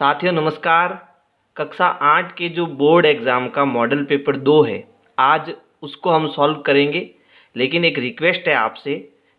साथियों नमस्कार। कक्षा 8 के जो बोर्ड एग्ज़ाम का मॉडल पेपर 2 है, आज उसको हम सॉल्व करेंगे। लेकिन एक रिक्वेस्ट है आपसे,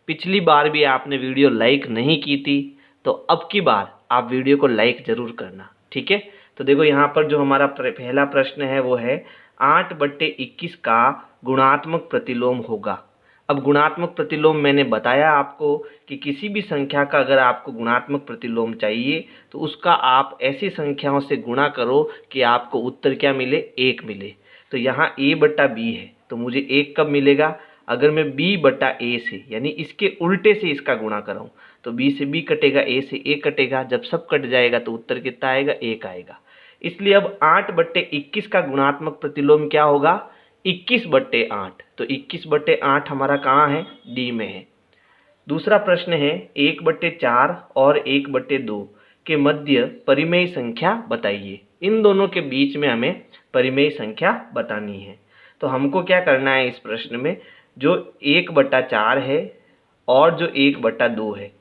पिछली बार भी आपने वीडियो लाइक नहीं की थी, तो अब की बार आप वीडियो को लाइक ज़रूर करना, ठीक है। तो देखो यहाँ पर जो हमारा पहला प्रश्न है वो है 8/21 का गुणात्मक प्रतिलोम होगा। अब गुणात्मक प्रतिलोम मैंने बताया आपको कि किसी भी संख्या का अगर आपको गुणात्मक प्रतिलोम चाहिए तो उसका आप ऐसी संख्याओं से गुणा करो कि आपको उत्तर क्या मिले, 1 मिले। तो यहाँ a/b है तो मुझे 1 कब मिलेगा, अगर मैं b/a से यानी इसके उल्टे से इसका गुणा कराऊँ तो b से b कटेगा, a से a कटेगा। जब सब कट जाएगा तो उत्तर कितना आएगा, 1 आएगा। इसलिए अब 8/21 का गुणात्मक प्रतिलोम क्या होगा, 21/8। तो 21/8 हमारा कहाँ है, डी में है। दूसरा प्रश्न है 1/4 और 1/2 के मध्य परिमेय संख्या बताइए। इन दोनों के बीच में हमें परिमेय संख्या बतानी है। तो हमको क्या करना है इस प्रश्न में, जो 1/4 है और जो 1/2 है,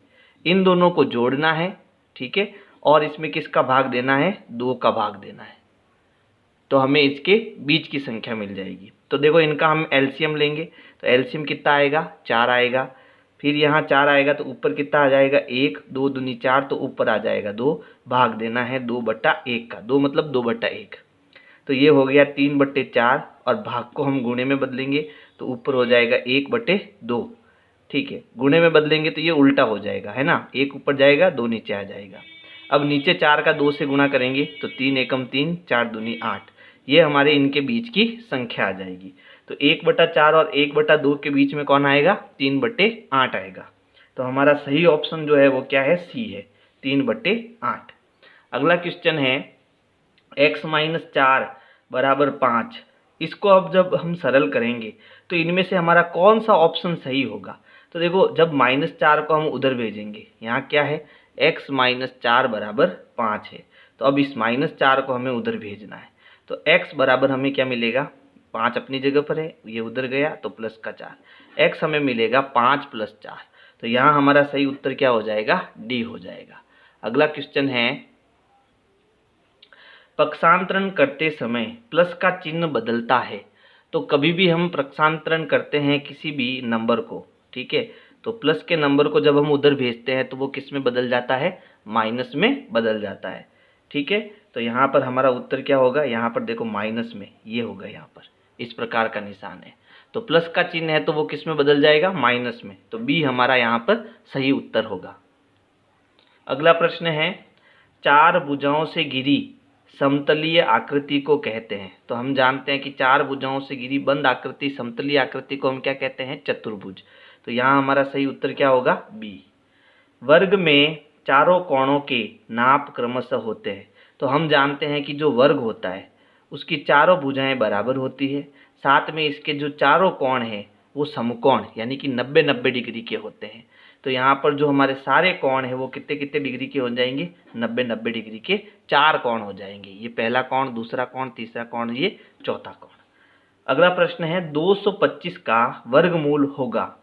इन दोनों को जोड़ना है, ठीक है। और इसमें किसका भाग देना है, 2 का भाग देना है, तो हमें इसके बीच की संख्या मिल जाएगी। तो देखो इनका हम एलसीएम लेंगे, तो एलसीएम कितना आएगा, 4 आएगा। फिर यहाँ 4 आएगा तो ऊपर कितना आ जाएगा, 1, 2 दूनी 4, तो ऊपर आ जाएगा 2, भाग देना है 2/1 का, 2 मतलब 2/1। तो ये हो गया 3/4 और भाग को हम गुणे में बदलेंगे तो ऊपर हो जाएगा 1/2, ठीक है। गुणे में बदलेंगे तो ये उल्टा हो जाएगा, है ना, 1 ऊपर जाएगा 2 नीचे आ जाएगा। अब नीचे 4 का 2 से गुणा करेंगे तो 3 एकम 3, 4 दूनी 8, ये हमारे इनके बीच की संख्या आ जाएगी। तो 1/4 और 1/2 के बीच में कौन आएगा, 3/8 आएगा। तो हमारा सही ऑप्शन जो है वो क्या है, सी है, 3/8। अगला क्वेश्चन है x-4 = 5। इसको अब जब हम सरल करेंगे तो इनमें से हमारा कौन सा ऑप्शन सही होगा। तो देखो जब -4 को हम उधर भेजेंगे, यहाँ क्या है, x-4 = 5 है, तो अब इस -4 को हमें उधर भेजना है। तो x बराबर हमें क्या मिलेगा, 5 अपनी जगह पर है, ये उधर गया तो प्लस का 4, x हमें मिलेगा 5 + 4। तो यहाँ हमारा सही उत्तर क्या हो जाएगा, डी हो जाएगा। अगला क्वेश्चन है पक्षांतरण करते समय प्लस का चिन्ह बदलता है। तो कभी भी हम पक्षांतरण करते हैं किसी भी नंबर को, ठीक है, तो प्लस के नंबर को जब हम उधर भेजते हैं तो वो किस में बदल जाता है, माइनस में बदल जाता है, ठीक है। तो यहाँ पर हमारा उत्तर क्या होगा, यहाँ पर देखो माइनस में, ये होगा, यहाँ पर इस प्रकार का निशान है, तो प्लस का चिन्ह है तो वो किस में बदल जाएगा, माइनस में। तो बी हमारा यहाँ पर सही उत्तर होगा। अगला प्रश्न है 4 भुजाओं से घिरी समतलीय आकृति को कहते हैं। तो हम जानते हैं कि 4 भुजाओं से घिरी बंद आकृति, समतलीय आकृति को हम क्या कहते हैं, चतुर्भुज। तो यहाँ हमारा सही उत्तर क्या होगा, बी। वर्ग में चारों कोणों के नाप क्रमशः होते हैं। तो हम जानते हैं कि जो वर्ग होता है उसकी चारों भुजाएं बराबर होती है, साथ में इसके जो चारों कोण हैं वो समकोण यानी कि 90-90 डिग्री के होते हैं। तो यहाँ पर जो हमारे सारे कोण हैं वो कितने कितने डिग्री के हो जाएंगे, 90-90 डिग्री के 4 कोण हो जाएंगे। ये पहला कोण, दूसरा कोण, तीसरा कोण, ये चौथा कोण। अगला प्रश्न है 225 का वर्गमूल होगा।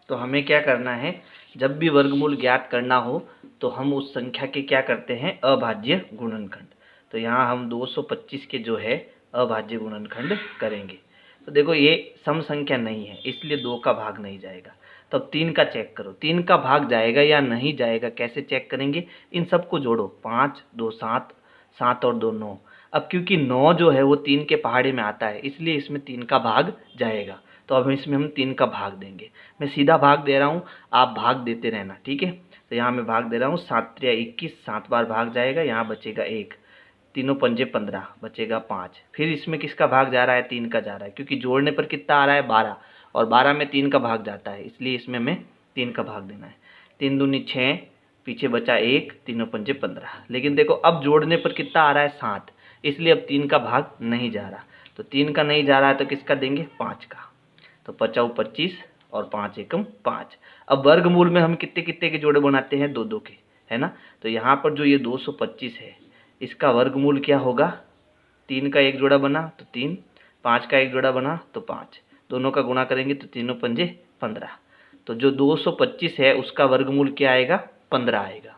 तो हमें क्या करना है, जब भी वर्गमूल ज्ञात करना हो तो हम उस संख्या के क्या करते हैं, अभाज्य गुणनखंड। तो यहाँ हम 225 के जो है अभाज्य गुणनखंड करेंगे। तो देखो ये सम संख्या नहीं है इसलिए 2 का भाग नहीं जाएगा। तो अब 3 का चेक करो, 3 का भाग जाएगा या नहीं जाएगा, कैसे चेक करेंगे, इन सबको जोड़ो, 5, 2 7, 7 और 2 9। अब क्योंकि 9 जो है वो 3 के पहाड़े में आता है इसलिए इसमें 3 का भाग जाएगा। तो अब इसमें हम 3 का भाग देंगे। मैं सीधा भाग दे रहा हूँ, आप भाग देते रहना, ठीक है। तो यहाँ मैं भाग दे रहा हूँ, 7 × 21, 7 बार भाग जाएगा, यहाँ बचेगा 1, 3 पंजे 15, बचेगा 5। फिर इसमें किसका भाग जा रहा है, 3 का जा रहा है, क्योंकि जोड़ने पर कितना आ रहा है, 12, और 12 में 3 का भाग जाता है इसलिए इसमें हमें 3 का भाग देना है। 3 दूनी 6, पीछे बचा 1, 3 पंजे 15। लेकिन देखो अब जोड़ने पर कितना आ रहा है, 7, इसलिए अब 3 का भाग नहीं जा रहा। तो 3 का नहीं जा रहा है तो किसका देंगे, 5 का। तो 5 × 25 और 5 × 5। अब वर्गमूल में हम कितने कितने के जोड़े बनाते हैं, 2-2 के, है ना। तो यहाँ पर जो ये 225 है इसका वर्गमूल क्या होगा, 3 का एक जोड़ा बना तो 3, 5 का एक जोड़ा बना तो 5, दोनों का गुणा करेंगे तो 3 पंजे 15। तो जो 225 है उसका वर्गमूल क्या आएगा, 15 आएगा।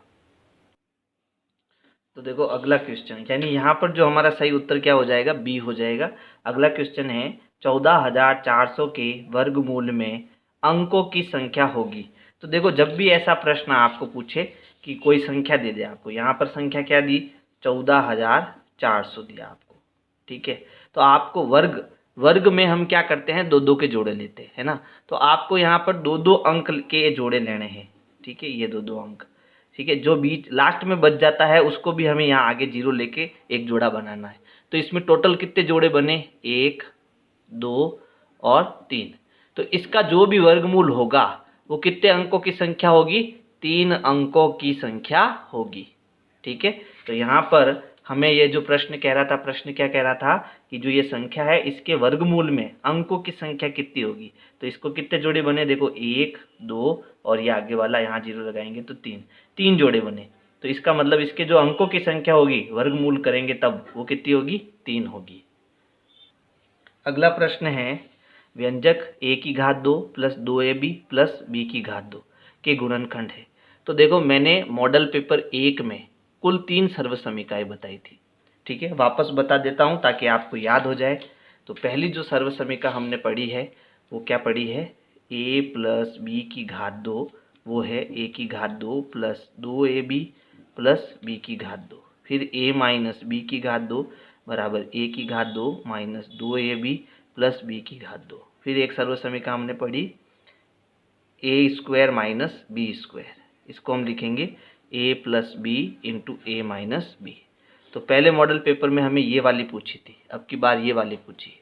तो देखो अगला क्वेश्चन, यानी यहाँ पर जो हमारा सही उत्तर क्या हो जाएगा, बी हो जाएगा। अगला क्वेश्चन है 14,400 के वर्गमूल में अंकों की संख्या होगी। तो देखो जब भी ऐसा प्रश्न आपको पूछे कि कोई संख्या दे दे आपको, यहाँ पर संख्या क्या दी, 14,400 दिया आपको, ठीक है। तो आपको वर्ग में हम क्या करते हैं, दो दो के जोड़े लेते हैं, है ना। तो आपको यहाँ पर दो दो अंक के जोड़े लेने हैं, ठीक है, ये दो दो अंक, ठीक है। जो बीच लास्ट में बच जाता है उसको भी हमें यहाँ आगे जीरो लेके एक जोड़ा बनाना है। तो इसमें टोटल कितने जोड़े बने, 1 2 और 3। तो इसका जो भी वर्गमूल होगा वो कितने अंकों की संख्या होगी, 3 अंकों की संख्या होगी, ठीक है। तो यहाँ पर हमें ये जो प्रश्न कह रहा था, प्रश्न क्या कह रहा था कि जो ये संख्या है इसके वर्गमूल में अंकों की संख्या कितनी होगी। तो इसको कितने जोड़े बने, देखो 1 2 और ये आगे वाला यहाँ जीरो लगाएंगे तो 3 जोड़े बने। तो इसका मतलब इसके जो अंकों की संख्या होगी वर्गमूल करेंगे तब वो कितनी होगी, 3 होगी। अगला प्रश्न है व्यंजक a की घात 2 प्लस 2ab प्लस b की घात 2 के गुणनखंड है। तो देखो मैंने मॉडल पेपर 1 में कुल 3 सर्व समीकरण बताई थी, ठीक है। वापस बता देता हूँ ताकि आपको याद हो जाए। तो पहली जो सर्व समीकरण हमने पढ़ी है वो क्या पढ़ी है, a प्लस बी की घात 2, वो है a की घात 2 प्लस 2ab प्लस b की घात 2। फिर a माइनस बी की घात 2 बराबर a की घात 2 माइनस 2ab प्लस b की घात 2। फिर एक सर्व समीकरण हमने पढ़ी a square minus B square, इसको हम लिखेंगे a plus B into A minus B. तो पहले मॉडल पेपर में हमें ये वाली पूछी थी, अब की बार ये वाली पूछी है।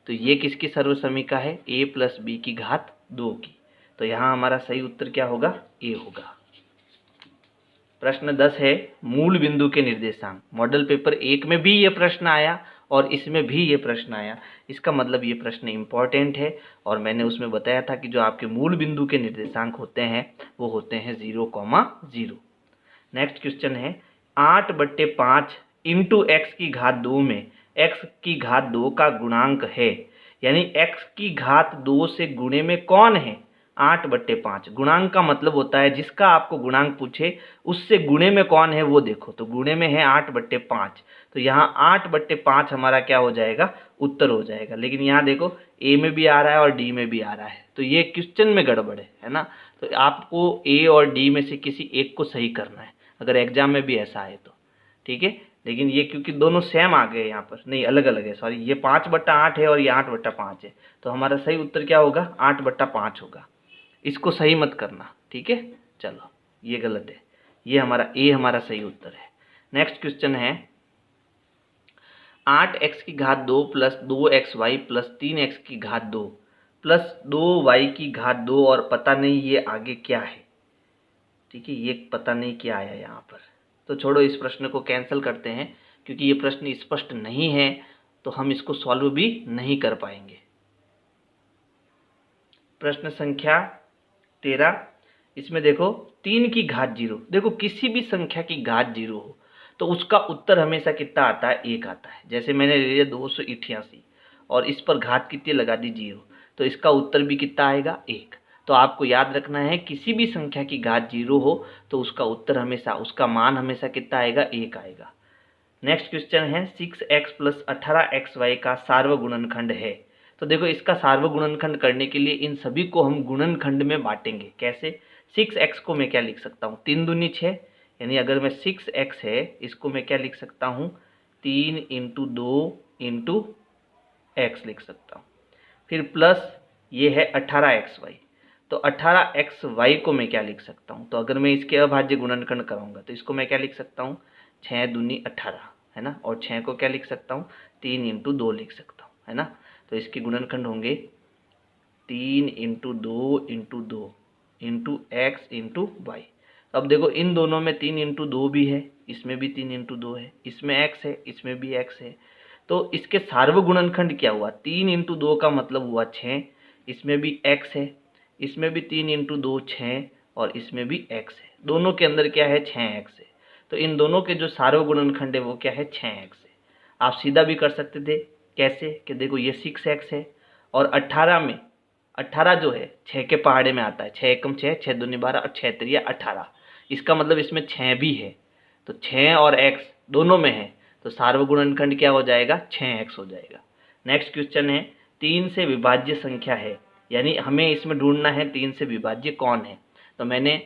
तो ये किसकी सर्व समीकरण है, a प्लस बी की घात 2 की। तो यहाँ हमारा सही उत्तर क्या होगा, a होगा। प्रश्न 10 है मूल बिंदु के निर्देशांक। मॉडल पेपर 1 में भी ये प्रश्न आया और इसमें भी ये प्रश्न आया। इसका मतलब ये प्रश्न इम्पॉर्टेंट है और मैंने उसमें बताया था कि जो आपके मूल बिंदु के निर्देशांक होते हैं वो होते हैं 0,0। नेक्स्ट क्वेश्चन है 8/5 इंटू एक्स की घात 2 में एक्स की घात 2 का गुणांक है, यानी एक्स की घात 2 से गुणे में कौन है, 8/5। गुणांक का मतलब होता है जिसका आपको गुणांक पूछे उससे गुणे में कौन है वो देखो। तो गुणे में है 8/5, तो यहाँ 8/5 हमारा क्या हो जाएगा, उत्तर हो जाएगा। लेकिन यहाँ देखो ए में भी आ रहा है और डी में भी आ रहा है, तो ये क्वेश्चन में गड़बड़ है ना। तो आपको ए और डी में से किसी एक को सही करना है अगर एग्जाम में भी ऐसा आए तो, ठीक है। लेकिन ये क्योंकि दोनों सेम आ गए यहाँ पर, नहीं अलग अलग है, सॉरी, ये 5/8 है और ये 8/5 है। तो हमारा सही उत्तर क्या होगा, 8/5 होगा। इसको सही मत करना, ठीक है। चलो ये गलत है, ये हमारा ए हमारा सही उत्तर है। नेक्स्ट क्वेश्चन है 8x की घात 2 प्लस 2xy प्लस 3x की घात 2 प्लस 2y की घात 2 और पता नहीं ये आगे क्या है, ठीक है। ये पता नहीं क्या आया यहाँ पर, तो छोड़ो इस प्रश्न को कैंसिल करते हैं क्योंकि ये प्रश्न स्पष्ट नहीं है तो हम इसको सॉल्व भी नहीं कर पाएंगे। प्रश्न संख्या 13, इसमें देखो 3 की घात 0। देखो किसी भी संख्या की घात 0 हो तो उसका उत्तर हमेशा कितना आता है, 1 आता है। जैसे मैंने ले लिया 288 और इस पर घात कितनी लगा दी, 0, तो इसका उत्तर भी कितना आएगा, 1। तो आपको याद रखना है किसी भी संख्या की घात 0 हो तो उसका उत्तर हमेशा, उसका मान हमेशा कितना आएगा, 1 आएगा। नेक्स्ट क्वेश्चन है 6x प्लस 18xy का सार्वगुणनखंड है। तो देखो इसका सार्वगुणनखंड करने के लिए इन सभी को हम गुणनखंड में बांटेंगे। कैसे, 6x को मैं क्या लिख सकता हूँ, 3 दूनी 6, यानी अगर मैं 6x है इसको मैं क्या लिख सकता हूँ, 3 इंटू 2 इंटू एक्स लिख सकता हूँ। फिर प्लस ये है 18xy, तो 18xy को मैं क्या लिख सकता हूँ, तो अगर मैं इसके अभाज्य गुणनखंड कराऊंगा तो इसको मैं क्या लिख सकता हूँ, 6 दूनी 18, है ना। और 6 को क्या लिख सकता हूँ, 3 इंटू 2 लिख सकता हूँ, है ना। तो इसके गुणनखंड होंगे 3 into 2 into 2 into X into Y. अब देखो इन दोनों में 3 इंटू 2 भी है, इसमें भी 3 इंटू 2 है, इसमें एक्स है, इसमें भी एक्स है। तो इसके सार्वगुणनखंड क्या हुआ, 3 इंटू 2 का मतलब हुआ 6, इसमें भी एक्स है, इसमें भी 3 इंटू 2 6 और इसमें भी एक्स है। दोनों के अंदर क्या है, 6x है। तो इन दोनों के जो सार्वगुणनखंड है वो क्या है, 6x है। आप सीधा भी कर सकते थे, कैसे कि देखो ये 6x है और 18 में 18 जो है 6 के पहाड़े में आता है, 6 एकम 6, 6 दूनी 12 और 6 तिरिया 18। इसका मतलब इसमें 6 भी है, तो 6 और x दोनों में है, तो सार्वगुणनखंड क्या हो जाएगा, 6x हो जाएगा। नेक्स्ट क्वेश्चन है 3 से विभाज्य संख्या है, यानी हमें इसमें ढूंढना है 3 से विभाज्य कौन है। तो मैंने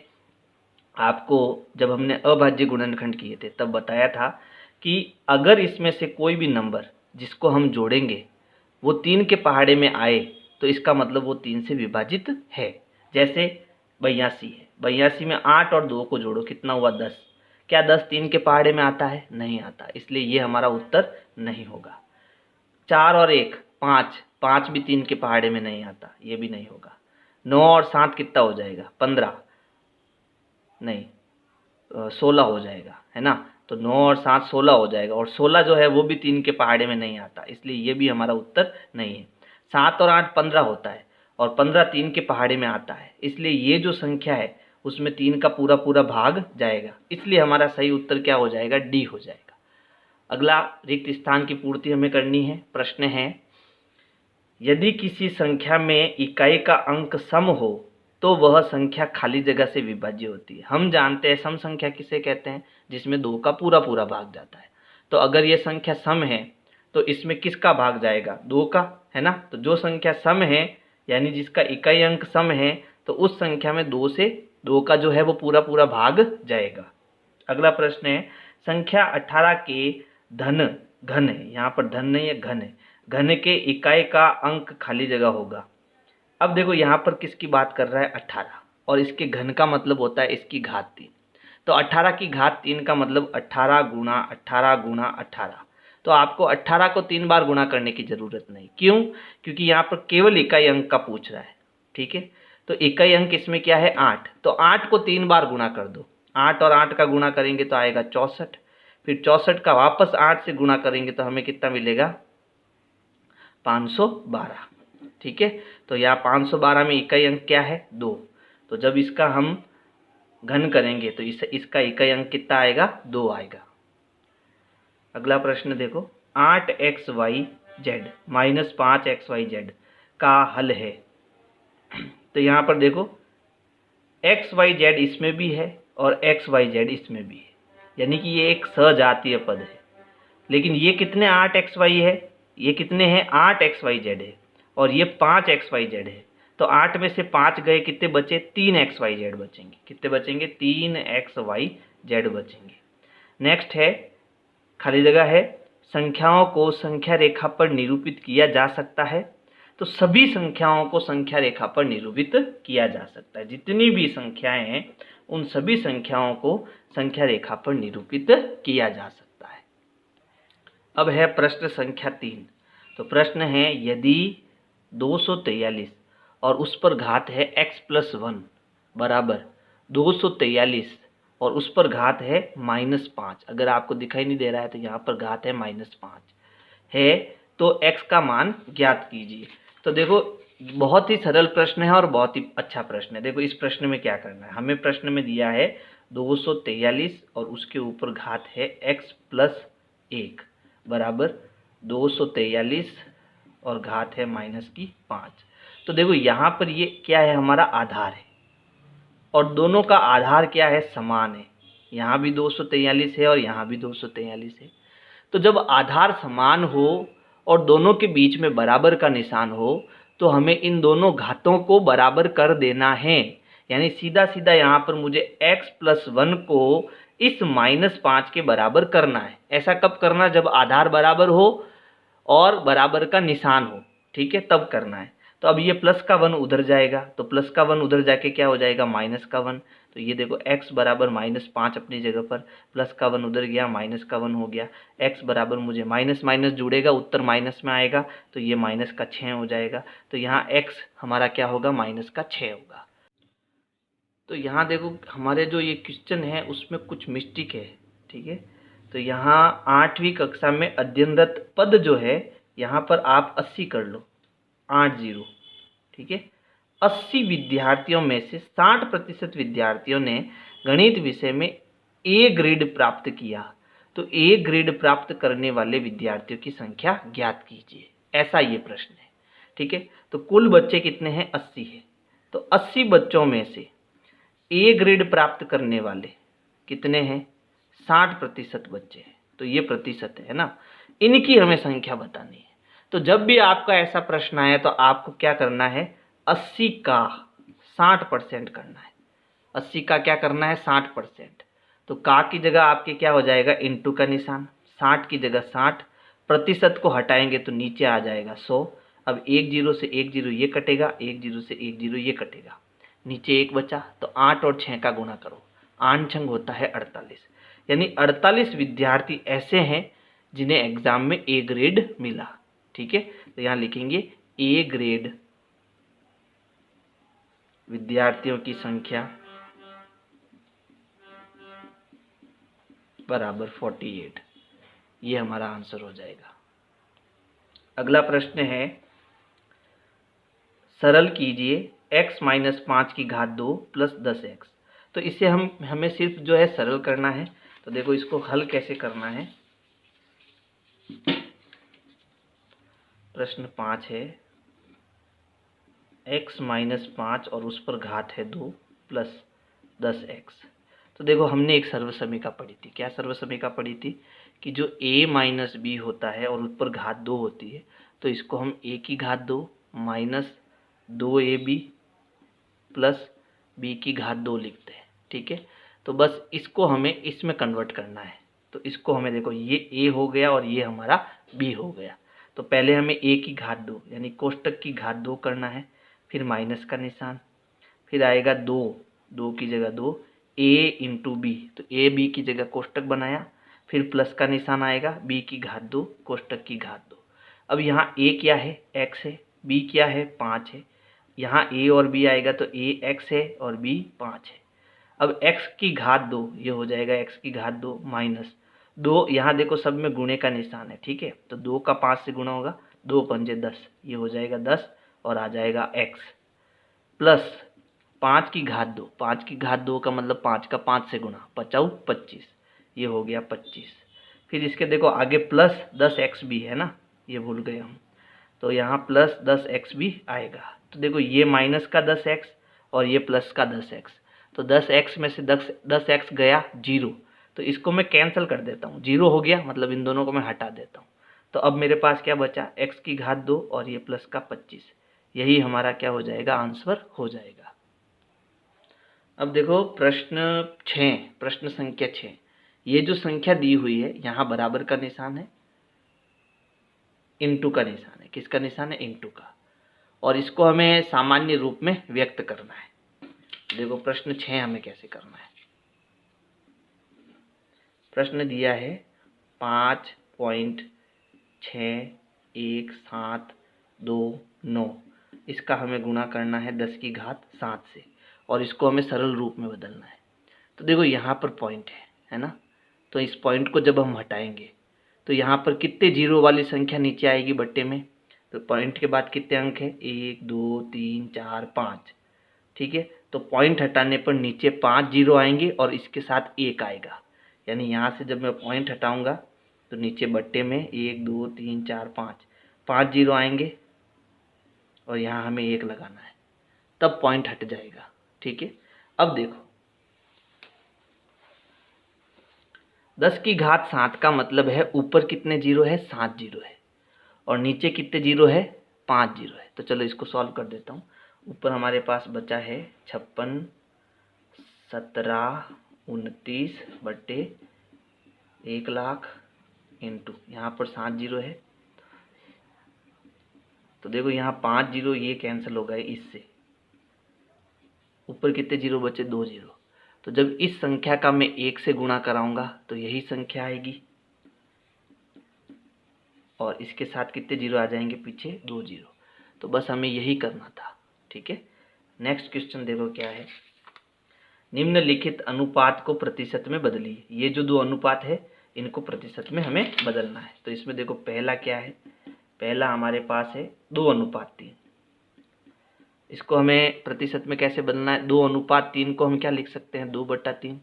आपको जब हमने अभाज्य गुणनखंड किए थे तब बताया था कि अगर इसमें से कोई भी नंबर जिसको हम जोड़ेंगे वो 3 के पहाड़े में आए तो इसका मतलब वो 3 से विभाजित है। जैसे 82 है, 82 में 8 और 2 को जोड़ो, कितना हुआ 10। क्या 10 3 के पहाड़े में आता है, नहीं आता, इसलिए ये हमारा उत्तर नहीं होगा। 4 और 1 5, 5 भी 3 के पहाड़े में नहीं आता, ये भी नहीं होगा। 9 और 7 कितना हो जाएगा, 15 नहीं 16 हो जाएगा, है ना। तो 9 और 7 16 हो जाएगा, और 16 जो है वो भी 3 के पहाड़े में नहीं आता, इसलिए ये भी हमारा उत्तर नहीं है। 7 और 8 15 होता है, और 15 3 के पहाड़े में आता है, इसलिए ये जो संख्या है उसमें 3 का पूरा पूरा भाग जाएगा, इसलिए हमारा सही उत्तर क्या हो जाएगा, डी हो जाएगा। अगला रिक्त स्थान की पूर्ति हमें करनी है। प्रश्न है यदि किसी संख्या में इकाई का अंक सम हो तो वह संख्या खाली जगह से विभाज्य होती है। हम जानते हैं सम संख्या किसे कहते हैं, जिसमें 2 का पूरा पूरा भाग जाता है। तो अगर ये संख्या सम है तो इसमें किसका भाग जाएगा, 2 का, है ना। तो जो संख्या सम है यानी जिसका इकाई अंक सम है तो उस संख्या में 2 का जो है वो पूरा पूरा भाग जाएगा। अगला प्रश्न है संख्या 18 के धन घन है, यहाँ पर धन नहीं है घन है, घन के इकाई का अंक खाली जगह होगा। अब देखो यहाँ पर किसकी बात कर रहा है, 18, और इसके घन का मतलब होता है इसकी घात 3। तो 18 की घात 3 का मतलब 18 गुणा 18 गुणा 18। तो आपको 18 को 3 बार गुणा करने की जरूरत नहीं, क्यों, क्योंकि यहाँ पर केवल इकाई अंक का पूछ रहा है, ठीक है। तो इकाई अंक इसमें क्या है, 8, तो 8 को 3 बार गुणा कर दो। 8 और 8 का गुणा करेंगे तो आएगा 64, फिर 64 का वापस 8 से गुणा करेंगे तो हमें कितना मिलेगा, 512, ठीक है। तो यहाँ 512 में इकाई अंक क्या है, 2। तो जब इसका हम घन करेंगे तो इसका इकाई अंक कितना आएगा, 2 आएगा। अगला प्रश्न देखो 8xyz माइनस 5xyz का हल है। तो यहाँ पर देखो xyz इसमें भी है और xyz इसमें भी है, यानी कि ये एक सजातीय पद है। लेकिन ये कितने 8xy है, ये कितने हैं 8xyz है, और ये 5xyz है। तो 8 में से 5 गए, कितने बचे, 3xyz बचेंगे। कितने बचेंगे, 3xyz बचेंगे। नेक्स्ट है खाली जगह है, संख्याओं को संख्या रेखा पर निरूपित किया जा सकता है। तो सभी संख्याओं को संख्या रेखा पर निरूपित किया जा सकता है, जितनी भी संख्याएं हैं उन सभी संख्याओं को संख्या रेखा पर निरूपित किया जा सकता है। अब है प्रश्न संख्या 3। तो प्रश्न है यदि 243 और उस पर घात है x+1 बराबर 243 और उस पर घात है -5, अगर आपको दिखाई नहीं दे रहा है तो यहाँ पर घात है -5 है, तो x का मान ज्ञात कीजिए। तो देखो बहुत ही सरल प्रश्न है और बहुत ही अच्छा प्रश्न है। देखो इस प्रश्न में क्या करना है, हमें प्रश्न में दिया है 243 और उसके ऊपर घात है x+1 बराबर 243 और घात है -5। तो देखो यहाँ पर ये क्या है, हमारा आधार है, और दोनों का आधार क्या है, समान है। यहाँ भी 243 है और यहाँ भी 243 है। तो जब आधार समान हो और दोनों के बीच में बराबर का निशान हो तो हमें इन दोनों घातों को बराबर कर देना है। यानी सीधा सीधा यहाँ पर मुझे x+1 को इस -5 के बराबर करना है। ऐसा कब करना, जब आधार बराबर हो और बराबर का निशान हो, ठीक है, तब करना है। तो अब ये प्लस का 1 उधर जाएगा, तो प्लस का 1 उधर जाके क्या हो जाएगा, माइनस का 1। तो ये देखो x बराबर -5 अपनी जगह पर, प्लस का 1 उधर गया, माइनस का 1 हो गया। x बराबर मुझे माइनस माइनस जुड़ेगा, उत्तर माइनस में आएगा, तो ये -6 हो जाएगा। तो यहाँ x हमारा क्या होगा, -6 होगा। तो यहाँ देखो हमारे जो ये क्वेश्चन है उसमें कुछ मिस्टेक है, ठीक है। तो यहाँ 8वीं कक्षा में अध्ययनरत पद जो है यहाँ पर आप 80 कर लो, 80, ठीक है। 80 विद्यार्थियों में से 60% विद्यार्थियों ने गणित विषय में ए ग्रेड प्राप्त किया। तो ए ग्रेड प्राप्त करने वाले विद्यार्थियों की संख्या ज्ञात कीजिए, ऐसा ये प्रश्न है, ठीक है। तो कुल बच्चे कितने हैं, 80 है। तो 80 बच्चों में से ए ग्रेड प्राप्त करने वाले कितने हैं, 60% बच्चे हैं। तो ये प्रतिशत है ना, इनकी हमें संख्या बतानी है। तो जब भी आपका ऐसा प्रश्न आए तो आपको क्या करना है, 80 का 60% करना है। 80 का क्या करना है, 60%। तो का की जगह आपके क्या हो जाएगा, इंटू का निशान, 60 की जगह 60, प्रतिशत को हटाएंगे तो नीचे आ जाएगा 100। अब एक जीरो से एक जीरो ये कटेगा, एक जीरो से एक जीरो ये कटेगा, नीचे एक बचा, तो 8 और 6 का गुणा करो, 8 छंग होता है 48। यानी 48 विद्यार्थी ऐसे हैं जिन्हें एग्जाम में ए ग्रेड मिला। ठीक है, तो यहाँ लिखेंगे ए ग्रेड विद्यार्थियों की संख्या बराबर 48। ये हमारा आंसर हो जाएगा। अगला प्रश्न है, सरल कीजिए x माइनस 5 की घात 2 प्लस 10x। तो इसे हमें सिर्फ जो है सरल करना है। तो देखो इसको हल कैसे करना है। प्रश्न 5 है, x माइनस 5 और उस पर घात है 2 प्लस 10x। तो देखो हमने एक सर्वसमीका पढ़ी थी। क्या सर्वसमीका पढ़ी थी कि जो a माइनस बी होता है और उस पर घात 2 होती है, तो इसको हम a की घात 2 माइनस 2ab प्लस b की घात 2 लिखते हैं। ठीक है, तो बस इसको हमें इसमें कन्वर्ट करना है। तो इसको हमें देखो ये a हो गया और ये हमारा b हो गया। तो पहले हमें a की घात 2 यानी कोष्टक की घात 2 करना है, फिर माइनस का निशान, फिर आएगा 2, 2 की जगह 2, a इंटू बी, तो a b की जगह कोष्टक बनाया, फिर प्लस का निशान आएगा, b की घात 2 कोष्टक की घात 2। अब यहाँ a क्या है, x है, b क्या है 5 है, यहाँ a और b आएगा तो a x है और b 5 है। अब x की घात 2 ये हो जाएगा x की घात 2 माइनस 2, यहाँ देखो सब में गुणे का निशान है। ठीक है, तो 2 का 5 से गुणा होगा, 2 पंजे 10, ये हो जाएगा 10 और आ जाएगा x, प्लस 5 की घात 2, 5 की घात 2 का मतलब 5 का 5 से गुणा, 5 25, ये हो गया 25। फिर इसके देखो आगे प्लस 10x भी है ना, ये भूल गए हम, तो यहाँ प्लस 10x भी आएगा। तो देखो ये माइनस का 10x और ये प्लस का 10x, तो 10x में से 10x गया 0, तो इसको मैं कैंसिल कर देता हूँ, 0 हो गया, मतलब इन दोनों को मैं हटा देता हूँ। तो अब मेरे पास क्या बचा, x की घात 2 और ये प्लस का 25, यही हमारा क्या हो जाएगा, आंसर हो जाएगा। अब देखो प्रश्न 6, प्रश्न संख्या 6, ये जो संख्या दी हुई है यहाँ बराबर का निशान है, इंटू का निशान है, किसका निशान है, इंटू का, और इसको हमें सामान्य रूप में व्यक्त करना है। देखो प्रश्न 6 हमें कैसे करना है। प्रश्न दिया है 5.6129, इसका हमें गुणा करना है 10 की घात 7 से, और इसको हमें सरल रूप में बदलना है। तो देखो यहाँ पर पॉइंट है ना, तो इस पॉइंट को जब हम हटाएंगे तो यहाँ पर कितने जीरो वाली संख्या नीचे आएगी बट्टे में, तो पॉइंट के बाद कितने अंक है, 1 2 3 4 5। ठीक है, तो पॉइंट हटाने पर नीचे 5 जीरो आएंगे और इसके साथ 1 आएगा, यानी यहाँ से जब मैं पॉइंट हटाऊंगा तो नीचे बट्टे में 1 2 3 4 5 जीरो आएंगे और यहाँ हमें 1 लगाना है, तब पॉइंट हट जाएगा। ठीक है, अब देखो 10 की घात 7 का मतलब है ऊपर कितने जीरो है, 7 जीरो है, और नीचे कितने जीरो है, 5 जीरो है। तो चलो इसको सॉल्व कर देता हूँ। ऊपर हमारे पास बचा है 56 17 29 बट्टे 1,00,000 इंटू यहाँ पर 7 जीरो है, तो देखो यहाँ 5 जीरो ये कैंसिल हो गए, इससे ऊपर कितने जीरो बचे, 2 जीरो। तो जब इस संख्या का मैं 1 से गुणा कराऊंगा तो यही संख्या आएगी, और इसके साथ कितने जीरो आ जाएंगे पीछे, 2 जीरो। तो बस हमें यही करना था। ठीक है, नेक्स्ट क्वेश्चन देखो क्या है, निम्नलिखित अनुपात को प्रतिशत में बदलिए। ये जो दो अनुपात है इनको प्रतिशत में हमें बदलना है। तो इसमें देखो पहला क्या है, पहला हमारे पास है 2:3, इसको हमें प्रतिशत में कैसे बदलना है, 2:3 को हम क्या लिख सकते हैं, 2/3,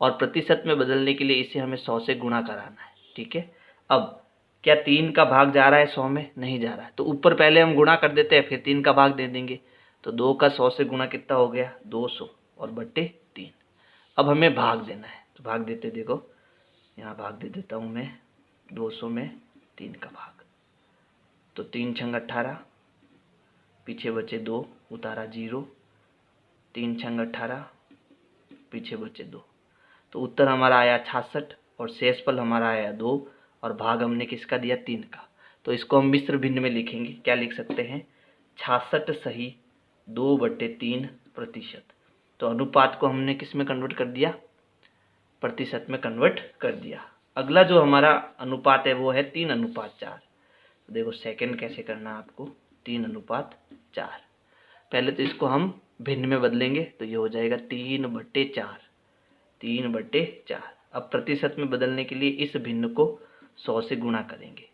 और प्रतिशत में बदलने के लिए इसे हमें 100 से गुणा कराना है। ठीक है, अब क्या 3 का भाग जा रहा है 100 में, नहीं जा रहा है, तो ऊपर पहले हम गुणा कर देते हैं फिर 3 का भाग दे देंगे। तो 2 का 100 से गुणा कितना हो गया, 200 और बट्टे 3। अब हमें भाग देना है, तो भाग देते देखो यहाँ भाग दे देता हूँ मैं 200 में 3 का भाग, तो 3 छंग 18, पीछे बचे 2, उतारा 0, 3 छंग 18, पीछे बचे 2, तो उत्तर हमारा आया 66 और शेषफल हमारा आया 2 और भाग हमने किसका दिया 3 का। तो इसको हम मिश्र भिन्न में लिखेंगे, क्या लिख सकते हैं 66 सही 2/3%। तो अनुपात को हमने किस में कन्वर्ट कर दिया, प्रतिशत में कन्वर्ट कर दिया। अगला जो हमारा अनुपात है वो है 3:4। देखो सेकंड कैसे करना है आपको, 3:4। पहले तो इसको हम भिन्न में बदलेंगे, तो ये हो जाएगा 3/4, 3/4। अब प्रतिशत में बदलने के लिए इस भिन्न को 100 से गुणा करेंगे।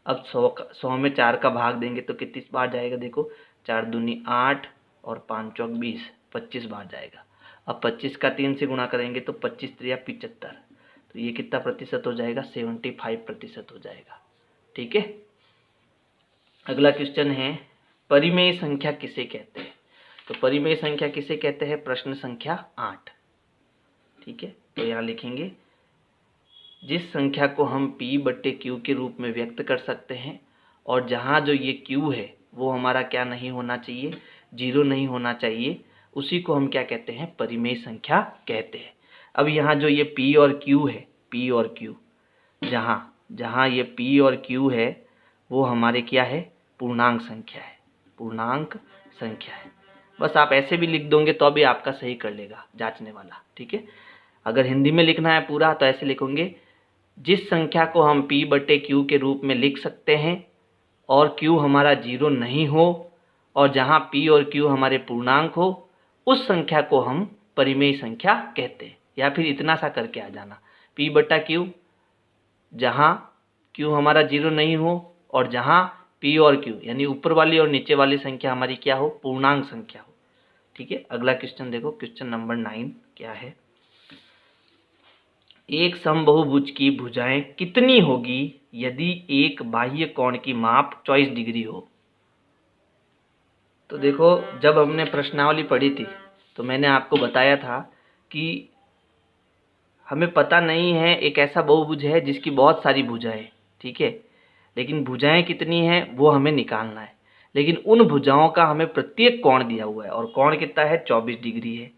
अब 100 में 4 का भाग देंगे तो कितनी बार जाएगा, देखो 4 दूनी 8 और 5 चौक 20, 25 बार जाएगा। अब 25 का 3 से गुणा करेंगे तो 25 3 75, तो ये कितना प्रतिशत हो जाएगा 75% हो जाएगा। ठीक है। अगला क्वेश्चन है परिमेय संख्या किसे कहते हैं। तो परिमेय संख्या किसे कहते हैं, प्रश्न संख्या 8। ठीक है, तो यहाँ लिखेंगे जिस संख्या को हम p/q के रूप में व्यक्त कर सकते हैं और जहाँ जो ये q है वो हमारा क्या नहीं होना चाहिए, 0 नहीं होना चाहिए, उसी को हम क्या कहते हैं, परिमेय संख्या कहते हैं। अब यहाँ जो ये p और q है, p और q, जहाँ ये p और q है वो हमारे क्या है, पूर्णांक संख्या है, पूर्णांक संख्या है। बस आप ऐसे भी लिख दोगे तो भी आपका सही कर लेगा जांचने वाला। ठीक है, अगर हिंदी में लिखना है पूरा तो ऐसे लिखेंगे जिस संख्या को हम p/q के रूप में लिख सकते हैं और q हमारा 0 नहीं हो और जहाँ p और q हमारे पूर्णांक हो, उस संख्या को हम परिमेय संख्या कहते हैं। या फिर इतना सा करके आ जाना, p/q जहाँ q हमारा 0 नहीं हो और जहाँ p और q यानी ऊपर वाली और नीचे वाली संख्या हमारी क्या हो, पूर्णांक संख्या हो। ठीक है, अगला क्वेश्चन देखो, क्वेश्चन नंबर 9 क्या है, एक समबाहुभुज की भुजाएं कितनी होगी यदि एक बाह्य कोण की माप 24 डिग्री हो। तो देखो जब हमने प्रश्नावली पढ़ी थी तो मैंने आपको बताया था कि हमें पता नहीं है, एक ऐसा बहुभुज है जिसकी बहुत सारी भुजाएं, ठीक है, लेकिन भुजाएं कितनी हैं वो हमें निकालना है। लेकिन उन भुजाओं का हमें प्रत्येक कोण दिया हुआ है और कोण कितना है, 24 डिग्री है।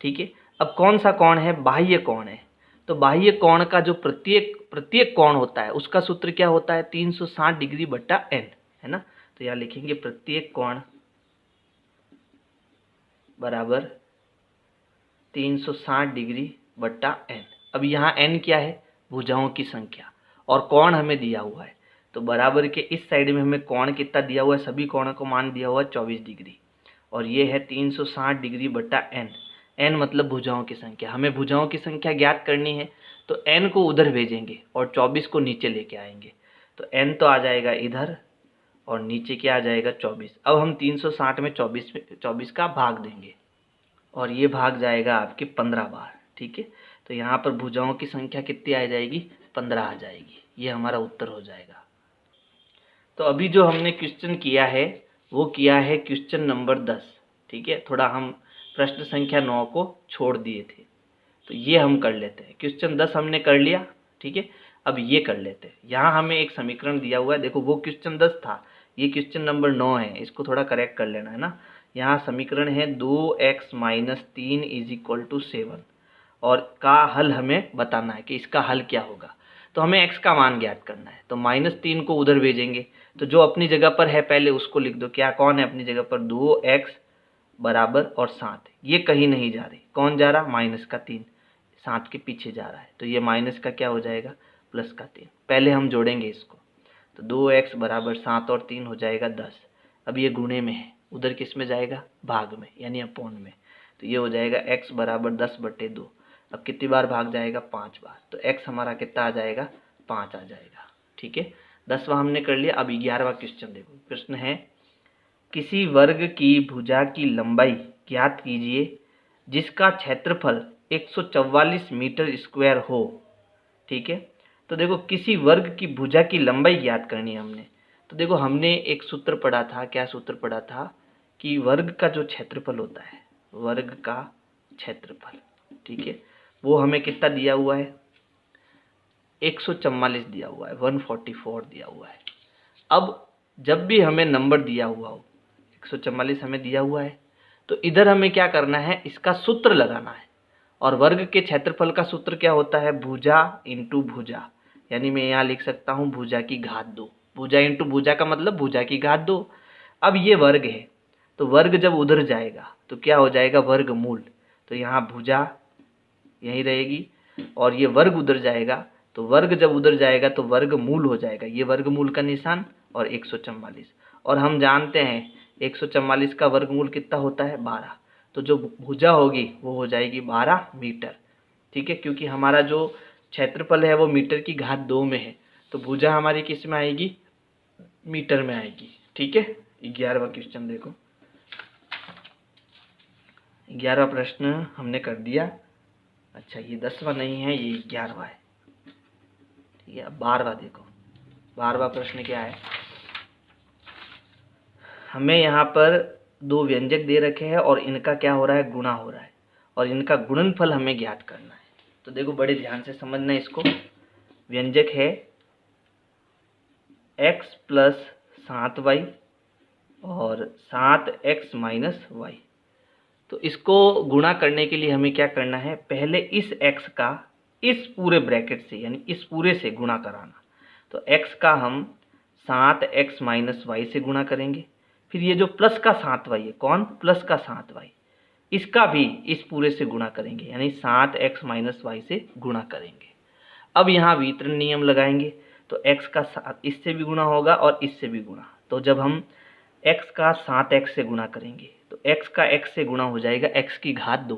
ठीक है, अब कौन सा कोण है, बाह्य कोण है। तो बाह्य कोण का जो प्रत्येक कोण होता है उसका सूत्र क्या होता है, 360 डिग्री बट्टा n, है ना। तो यहाँ लिखेंगे प्रत्येक कोण बराबर 360 डिग्री बट्टा n। अब यहाँ n क्या है, भुजाओं की संख्या, और कोण हमें दिया हुआ है। तो बराबर के इस साइड में हमें कोण कितना दिया हुआ है, सभी कोणों को मान दिया हुआ है 24 डिग्री, और ये है 360 डिग्री बट्टा n। n मतलब भुजाओं की संख्या, हमें भुजाओं की संख्या ज्ञात करनी है तो n को उधर भेजेंगे और 24 को नीचे लेके आएंगे। तो n तो आ जाएगा इधर और नीचे क्या आ जाएगा 24। अब हम 360 में 24 का भाग देंगे और ये भाग जाएगा आपके 15 बार। ठीक है, तो यहाँ पर भुजाओं की संख्या कितनी आ जाएगी, 15 आ जाएगी। ये हमारा उत्तर हो जाएगा। तो अभी जो हमने क्वेश्चन किया है वो किया है क्वेश्चन नंबर 10। ठीक है, थोड़ा हम प्रश्न संख्या 9 को छोड़ दिए थे, तो ये हम कर लेते हैं। क्वेश्चन 10 हमने कर लिया। ठीक है, अब ये कर लेते हैं। यहाँ हमें एक समीकरण दिया हुआ है, देखो वो क्वेश्चन 10 था, ये क्वेश्चन नंबर 9 है, इसको थोड़ा करेक्ट कर लेना है ना। यहाँ समीकरण है 2x - 3 = 7 और का हल हमें बताना है कि इसका हल क्या होगा। तो हमें x का मान ज्ञात करना है, तो -3 को उधर भेजेंगे। तो जो अपनी जगह पर है पहले उसको लिख दो, क्या कौन है अपनी जगह पर, 2x बराबर और 7, ये कहीं नहीं जा रही, कौन जा रहा, -3, 7 के पीछे जा रहा है, तो ये माइनस का क्या हो जाएगा, +3। पहले हम जोड़ेंगे इसको, तो 2x बराबर 7 और 3 हो जाएगा 10। अब ये गुणे में है, उधर किस में जाएगा, भाग में यानी अपॉन में, तो ये हो जाएगा x बराबर 10/2। अब कितनी बार भाग जाएगा, 5 बार, तो x हमारा कितना आ जाएगा, 5 आ जाएगा। ठीक है, 10वां हमने कर लिया। अब 11वां क्वेश्चन देखो, प्रश्न है किसी वर्ग की भुजा की लंबाई ज्ञात कीजिए जिसका क्षेत्रफल 144 मीटर स्क्वायर हो। ठीक है, तो देखो किसी वर्ग की भुजा की लंबाई ज्ञात करनी है हमने। तो देखो हमने एक सूत्र पढ़ा था, क्या सूत्र पढ़ा था कि वर्ग का जो क्षेत्रफल होता है, वर्ग का क्षेत्रफल, ठीक है, वो हमें कितना दिया हुआ है, 144 दिया हुआ है, 144 दिया हुआ है। अब जब भी हमें नंबर दिया हुआ हो, 144 हमें दिया हुआ है, तो इधर हमें क्या करना है, इसका सूत्र लगाना है। और वर्ग के क्षेत्रफल का सूत्र क्या होता है, भुजा इंटू भुजा, यानी मैं यहाँ लिख सकता हूँ भुजा की घात 2। भुजा इंटू भुजा का मतलब भुजा की घात 2। अब ये वर्ग है, तो वर्ग जब उधर जाएगा तो क्या हो जाएगा, वर्गमूल। तो यहाँ भुजा यहीं रहेगी और ये वर्ग उधर जाएगा, तो वर्ग जब उधर जाएगा तो वर्गमूल हो जाएगा, ये वर्गमूल का निशान और 144। और हम जानते हैं 144 का वर्गमूल कितना होता है, 12। तो जो भुजा होगी वो हो जाएगी 12 मीटर। ठीक है, क्योंकि हमारा जो क्षेत्रफल है वो मीटर की घात 2 में है, तो भुजा हमारी किस में आएगी, मीटर में आएगी। ठीक है, 11वां क्वेश्चन देखो, 11वां प्रश्न हमने कर दिया। अच्छा, ये 10वां नहीं है, ये 11वां है। ठीक है, अब 12वां देखो, 12वां प्रश्न क्या है, हमें यहाँ पर दो व्यंजक दे रखे हैं और इनका क्या हो रहा है, गुणा हो रहा है, और इनका गुणनफल हमें ज्ञात करना है। तो देखो बड़े ध्यान से समझना इसको। व्यंजक है x प्लस 7y और 7x माइनस वाई। तो इसको गुणा करने के लिए हमें क्या करना है, पहले इस x का इस पूरे ब्रैकेट से यानी इस पूरे से गुणा कराना। तो x का हम 7x माइनस वाई से गुणा करेंगे, फिर ये जो प्लस का 7y है, कौन, प्लस का 7y, इसका भी इस पूरे से गुणा करेंगे, यानी 7x माइनस वाई से गुणा करेंगे। अब यहाँ वितरण नियम लगाएंगे, तो x का 7 इससे भी गुणा होगा और इससे भी गुणा। तो जब हम x का 7x से गुणा करेंगे तो x का x से गुणा हो जाएगा x की घात 2,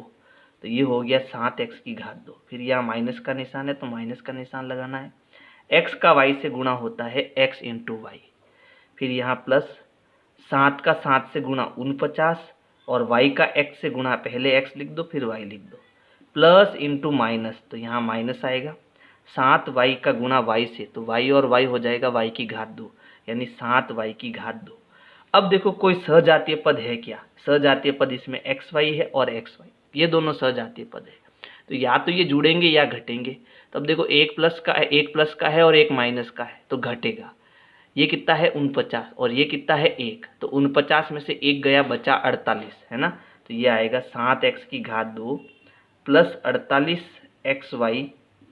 तो ये हो गया 7x की घात 2। फिर यहाँ माइनस का निशान है तो माइनस का निशान लगाना है। x का y से गुणा होता है x इंटू वाई। फिर यहाँ प्लस 7 का 7 से गुणा 49 और y का x से गुणा, पहले x लिख दो फिर y लिख दो, प्लस इंटू माइनस, तो यहाँ माइनस आएगा। 7y का गुणा y से, तो y और y हो जाएगा y की घात 2, यानी 7y की घात 2। अब देखो कोई सहजातीय पद है क्या, सहजातीय पद इसमें xy है और xy, ये दोनों सहजातीय पद है, तो या तो ये जुड़ेंगे या घटेंगे। तो अब देखो एक प्लस का है और एक माइनस का है, तो घटेगा। ये कितना है 49 और ये कितना है 1, तो 49 में से 1 गया, बचा 48, है ना। तो ये आएगा 7x की घात 2 plus 48xy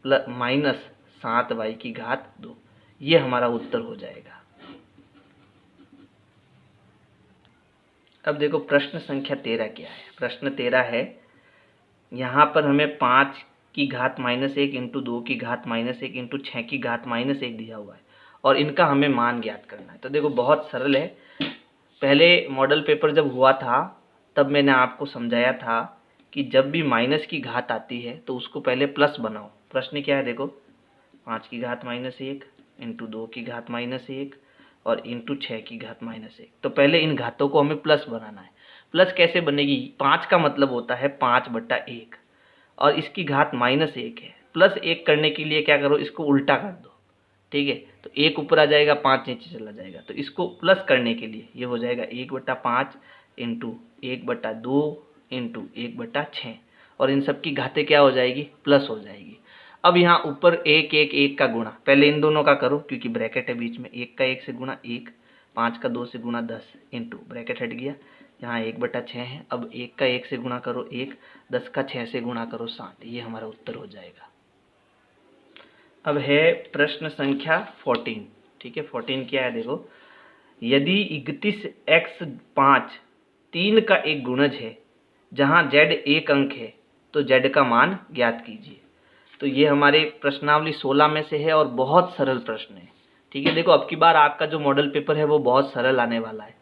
plus minus 7y की घात 2। ये हमारा उत्तर हो जाएगा। अब देखो प्रश्न संख्या 13 क्या है। प्रश्न 13 है, यहाँ पर हमें 5 की घात माइनस 1 इंटू 2 की घात माइनस 1 इंटू 6 की घात माइनस 1 दिया हुआ है और इनका हमें मान ज्ञात करना है। तो देखो बहुत सरल है। पहले मॉडल पेपर जब हुआ था तब मैंने आपको समझाया था कि जब भी माइनस की घात आती है तो उसको पहले प्लस बनाओ। प्रश्न क्या है देखो, 5 की घात माइनस 1 इंटू 2 की घात माइनस 1 और इंटू 6 की घात माइनस 1। तो पहले इन घातों को हमें प्लस बनाना है। प्लस कैसे बनेगी, 5 का मतलब होता है 5/1 और इसकी घात माइनस 1 है। प्लस 1 करने के लिए क्या करो, इसको उल्टा कर दो। ठीक है, तो 1 ऊपर आ जाएगा, 5 नीचे चला जाएगा। तो इसको प्लस करने के लिए ये हो जाएगा 1/5 इंटू 1/2 इंटू 1/6 और इन सब की घातें क्या हो जाएगी, प्लस हो जाएगी। अब यहाँ ऊपर 1 का गुणा, पहले इन दोनों का करो क्योंकि ब्रैकेट है बीच में। 1 का 1 से गुणा 1, 5 का 2 से गुणा 10 इंटू ब्रैकेट हट गया, यहाँ 1/6 है। अब 1 का 1 से गुणा करो 1, 10 का 6 से गुणा करो 60, ये हमारा उत्तर हो जाएगा। अब है प्रश्न संख्या 14। ठीक है, 14 क्या है देखो, यदि 31x5 3 का एक गुणज है जहाँ z एक अंक है तो z का मान ज्ञात कीजिए। तो ये हमारे प्रश्नावली 16 में से है और बहुत सरल प्रश्न है। ठीक है, देखो अब की बार आपका जो मॉडल पेपर है वो बहुत सरल आने वाला है।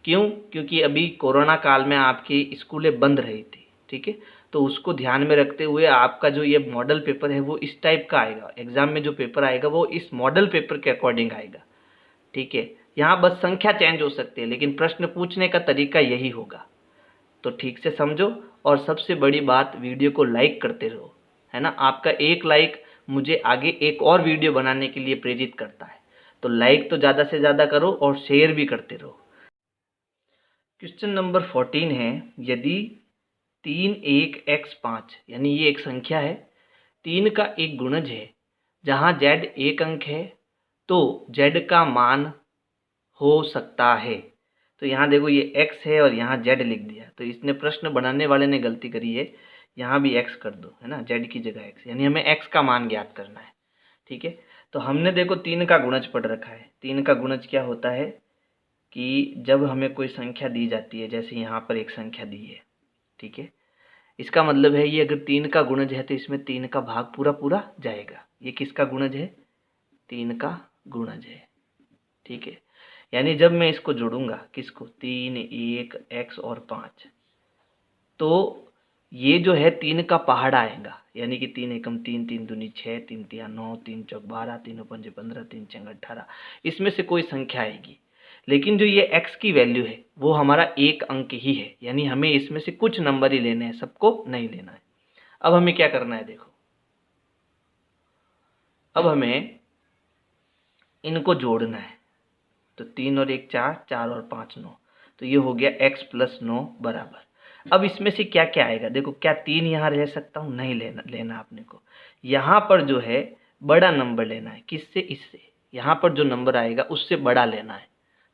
क्यों, क्योंकि अभी कोरोना काल में आपकी स्कूलें बंद रही थी। ठीक है, तो उसको ध्यान में रखते हुए आपका जो ये मॉडल पेपर है वो इस टाइप का आएगा। एग्जाम में जो पेपर आएगा वो इस मॉडल पेपर के अकॉर्डिंग आएगा। ठीक है, यहाँ बस संख्या चेंज हो सकती है लेकिन प्रश्न पूछने का तरीका यही होगा। तो ठीक से समझो और सबसे बड़ी बात, वीडियो को लाइक करते रहो, है ना। आपका एक लाइक मुझे आगे एक और वीडियो बनाने के लिए प्रेरित करता है। तो लाइक तो ज़्यादा से ज़्यादा करो और शेयर भी करते रहो। क्वेश्चन नंबर 14 है, यदि 3 1 x 5 यानी ये एक संख्या है, 3 का एक गुणज है जहाँ z एक अंक है तो z का मान हो सकता है। तो यहाँ देखो ये x है और यहाँ z लिख दिया, तो इसने प्रश्न बनाने वाले ने गलती करी है, यहाँ भी x कर दो, है ना, z की जगह x, यानी हमें x का मान ज्ञात करना है। ठीक है, तो हमने देखो 3 का गुणज पढ़ रखा है। 3 का गुणज क्या होता है कि जब हमें कोई संख्या दी जाती है, जैसे यहाँ पर एक संख्या दी है, ठीक है, इसका मतलब है ये अगर 3 का गुणज है तो इसमें 3 का भाग पूरा पूरा जाएगा। ये किसका गुणज है? 3 का गुणज है। ठीक है, यानी जब मैं इसको जोड़ूंगा, किसको, 3, 1, x और 5, तो ये जो है 3 का पहाड़ आएगा, यानी कि 3 एकम 3, 3 दूनी 6, 3 तिया 9, 3 चौक 12, 3 पंजे 15, 3 छंग 18, इसमें से कोई संख्या आएगी। लेकिन जो ये x की वैल्यू है वो हमारा एक अंक ही है, यानी हमें इसमें से कुछ नंबर ही लेने हैं, सबको नहीं लेना है। अब हमें क्या करना है, देखो अब हमें इनको जोड़ना है। तो 3 और 1 4, 4 और 5 9, तो ये हो गया x प्लस 9 बराबर। अब इसमें से क्या क्या आएगा, देखो, क्या 3 यहाँ रह सकता हूँ? नहीं लेना आपने को। यहाँ पर जो है बड़ा नंबर लेना है, किससे? इससे। यहाँ पर जो नंबर आएगा उससे बड़ा लेना है,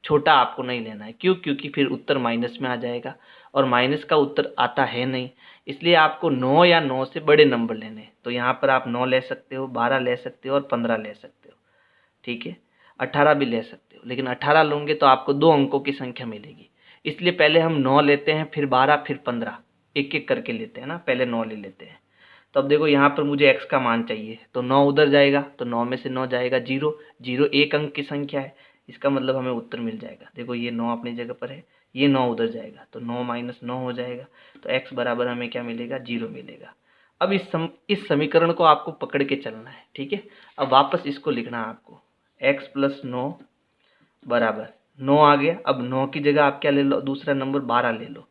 छोटा आपको नहीं लेना है। क्यों? क्योंकि फिर उत्तर माइनस में आ जाएगा और माइनस का उत्तर आता है नहीं, इसलिए आपको 9 या 9 से बड़े नंबर लेने हैं। तो यहाँ पर आप 9 ले सकते हो, 12 ले सकते हो और 15 ले सकते हो। ठीक है, 18 भी ले सकते हो, लेकिन 18 लोगे तो आपको 2 अंकों की संख्या मिलेगी, इसलिए पहले हम 9 लेते हैं, फिर 12, फिर 15, एक एक करके लेते हैं ना, पहले 9 ले लेते हैं। तो अब देखो यहाँ पर मुझे x का मान चाहिए, तो 9 उधर जाएगा, तो 9 में से 9 जाएगा 0, 0 एक अंक की संख्या है, इसका मतलब हमें उत्तर मिल जाएगा। देखो ये 9 अपनी जगह पर है, ये 9 उधर जाएगा, तो 9 माइनस 9 हो जाएगा, तो x बराबर हमें क्या मिलेगा? 0 मिलेगा। अब इस समीकरण को आपको पकड़ के चलना है। ठीक है, अब वापस इसको लिखना है आपको, x प्लस 9 बराबर 9 आ गया। अब 9 की जगह आप क्या ले लो? दूसरा नंबर 12 ले लो।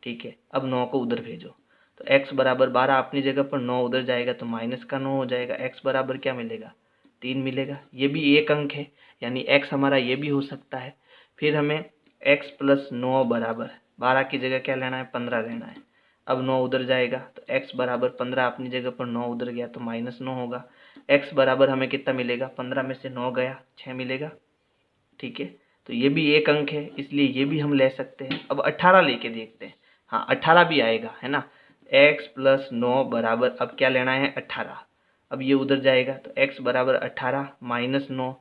ठीक है, अब 9 को उधर भेजो, तो x बराबर 12 अपनी जगह पर, 9 उधर जाएगा तो माइनस का 9 हो जाएगा। x बराबर क्या मिलेगा? 3 मिलेगा। ये भी एक अंक है, यानी x हमारा ये भी हो सकता है। फिर हमें x प्लस 9 बराबर 12 की जगह क्या लेना है? 15 लेना है। अब 9 उधर जाएगा तो x बराबर 15 अपनी जगह पर, 9 उधर गया तो माइनस 9 होगा। x बराबर हमें कितना मिलेगा? 15 में से 9 गया 6 मिलेगा। ठीक है, तो ये भी एक अंक है, इसलिए ये भी हम ले सकते हैं। अब 18 लेके देखते हैं, हाँ 18 भी आएगा, है ना। x प्लस 9 बराबर, अब क्या लेना है? 18। अब ये उधर जाएगा तो x बराबर 18 माइनस 9,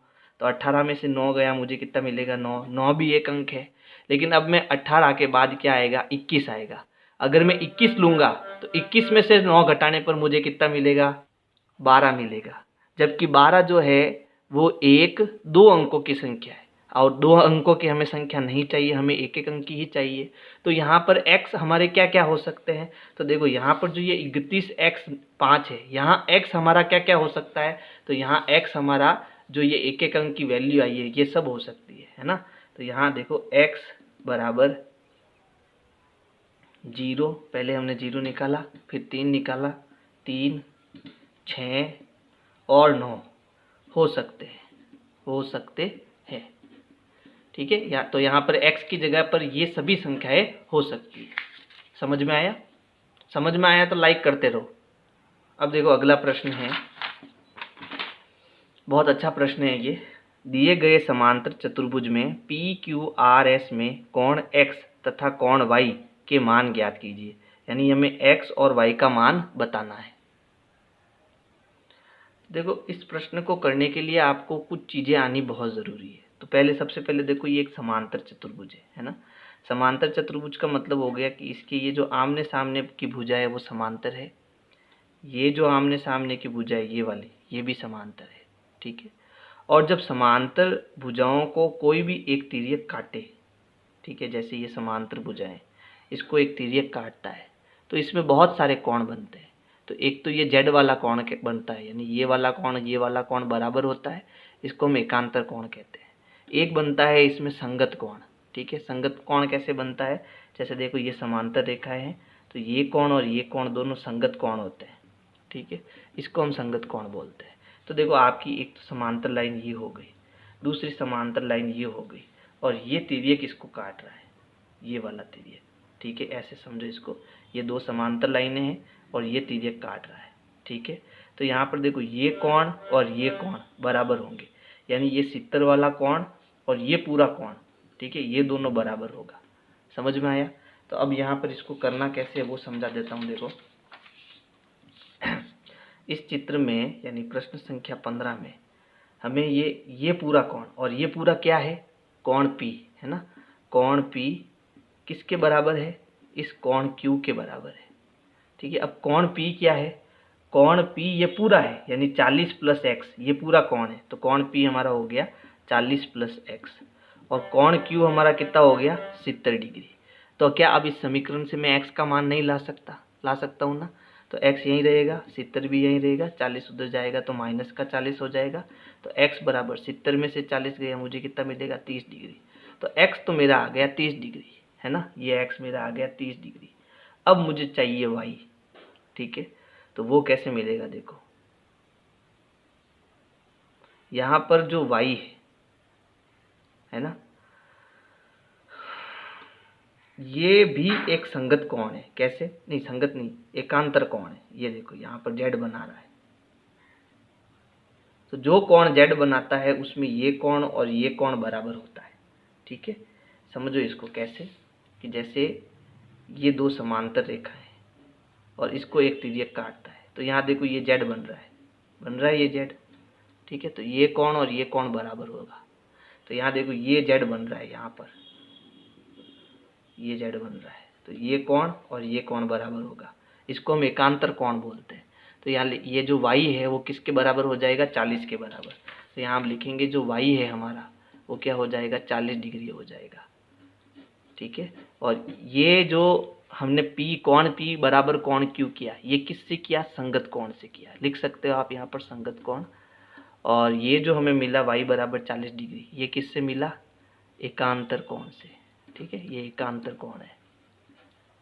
तो 18 में से 9 गया, मुझे कितना मिलेगा? 9। 9 भी एक अंक है, लेकिन अब मैं 18 के बाद क्या आएगा? 21 आएगा। अगर मैं 21 लूँगा तो 21 में से 9 घटाने पर मुझे कितना मिलेगा? 12 मिलेगा। जबकि 12 जो है वो एक 2 अंकों की संख्या है, और 2 अंकों की हमें संख्या नहीं चाहिए, हमें एक एक अंक की ही चाहिए। तो यहाँ पर x हमारे क्या क्या हो सकते हैं? तो देखो यहाँ पर जो ये 31x5 है, यहाँ x हमारा क्या क्या हो सकता है? तो यहाँ x हमारा जो ये एक एक अंक की वैल्यू आई है, ये सब हो सकती है ना। तो यहाँ देखो x बराबर 0, पहले हमने 0 निकाला, फिर 3 निकाला, 3, 6 और 9 हो सकते हैं। ठीक है, या तो यहाँ पर x की जगह पर ये सभी संख्याएं हो सकती है। समझ में आया? समझ में आया तो लाइक करते रहो। अब देखो अगला प्रश्न है, बहुत अच्छा प्रश्न है ये। दिए गए समांतर चतुर्भुज में PQRS में कोण x तथा कोण y के मान ज्ञात कीजिए, यानी हमें x और y का मान बताना है। देखो इस प्रश्न को करने के लिए आपको कुछ चीज़ें आनी बहुत ज़रूरी है। तो पहले सबसे पहले देखो ये एक समांतर चतुर्भुज है ना। समांतर चतुर्भुज का मतलब हो गया कि इसके ये जो आमने सामने की भुजा है वो समांतर है, ये जो आमने सामने की भुजा है ये वाली, ये भी समांतर है। ठीक है, और जब समांतर भुजाओं को कोई भी एक तिर्यक काटे, ठीक है, जैसे ये समांतर भुजाएं, इसको एक तिर्यक काटता है तो इसमें बहुत सारे कोण बनते हैं। तो एक तो ये जेड वाला कोण बनता है, यानी ये वाला कोण बराबर होता है, इसको हम एकांतर कोण कहते हैं। एक बनता है इसमें संगत कोण। ठीक है, संगत कोण कैसे बनता है? जैसे देखो ये समांतर रेखाएं हैं, तो ये कोण और ये कोण दोनों संगत कोण होते हैं। ठीक है, इसको हम संगत कोण बोलते हैं। तो देखो आपकी एक तो समांतर लाइन ये हो गई, दूसरी समांतर लाइन ये हो गई, और ये तिर्यक इसको काट रहा है, ये वाला तिर्यक। ठीक है, ऐसे समझो इसको, ये 2 समांतर लाइनें हैं और ये तिर्यक काट रहा है। ठीक है, तो यहाँ पर देखो ये कोण और ये कोण बराबर होंगे, यानी ये 70 वाला कोण और ये पूरा कोण, ठीक है, ये दोनों बराबर होगा। समझ में आया? तो अब यहाँ पर इसको करना कैसे है वो समझा देता हूँ। देखो इस चित्र में यानी प्रश्न संख्या 15 में हमें ये पूरा कोण और ये पूरा क्या है, कोण P है ना। कोण P किसके बराबर है, इस कोण Q के बराबर है, ठीक है। अब कोण P क्या है, कोण P ये पूरा है यानी 40 + x, ये पूरा कोण है, तो कोण P हमारा हो गया 40 + x और कोण Q हमारा कितना हो गया 70 डिग्री। तो क्या अब इस समीकरण से मैं x का मान नहीं ला सकता हूँ ना, तो x यहीं रहेगा, 70 भी यहीं रहेगा, 40 उधर जाएगा तो माइनस का 40 हो जाएगा। तो x बराबर 70 में से 40 गया, मुझे कितना मिलेगा 30 डिग्री। तो x तो मेरा आ गया 30 डिग्री है ना, ये x मेरा आ गया 30 डिग्री। अब मुझे चाहिए y, ठीक है, तो वो कैसे मिलेगा। देखो यहाँ पर जो y है ना, ये भी एक संगत कोण है। कैसे, नहीं संगत नहीं, एकांतर कोण है। ये देखो यहाँ पर z बना रहा है, तो जो कोण z बनाता है उसमें ये कोण और ये कोण बराबर होता है, ठीक है। समझो इसको कैसे, कि जैसे ये दो समांतर रेखा है और इसको एक तिर्यक काटता है, तो यहाँ देखो ये z बन रहा है ये z, ठीक है। तो ये कोण और ये कोण बराबर होगा, तो यहाँ देखो ये z बन रहा है, यहाँ पर ये z बन रहा है, तो ये कोण और ये कोण बराबर होगा, इसको हम एकांतर कोण बोलते हैं। तो यहाँ ये जो y है वो किसके बराबर हो जाएगा, 40 के बराबर। तो यहाँ हम लिखेंगे जो y है हमारा वो क्या हो जाएगा, 40 डिग्री हो जाएगा, ठीक है। और ये जो हमने कोण P बराबर कोण Q किया, ये किससे किया, संगत कोण से किया, लिख सकते हो आप यहाँ पर संगत कोण। और ये जो हमें मिला y बराबर 40 डिग्री, ये किससे मिला, एकांतर कोण से, ठीक है, ये एकांतर कोण है।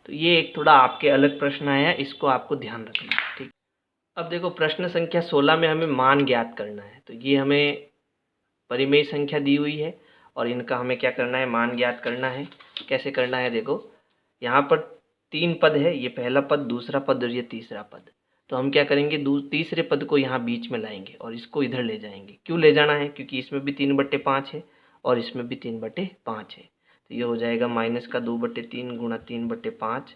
तो ये एक थोड़ा आपके अलग प्रश्न आया, इसको आपको ध्यान रखना है, ठीक। अब देखो प्रश्न संख्या 16 में हमें मान ज्ञात करना है, तो ये हमें परिमेय संख्या दी हुई है और इनका हमें क्या करना है, मान ज्ञात करना है। कैसे करना है, देखो यहाँ पर 3 पद है, ये पहला पद, दूसरा पद और ये तीसरा पद। तो हम क्या करेंगे, तीसरे पद को यहाँ बीच में लाएंगे और इसको इधर ले जाएंगे। क्यों ले जाना है, क्योंकि इसमें भी 3/5 है और इसमें भी 3/5 है। तो ये हो जाएगा माइनस का 2/3 गुणा 3/5,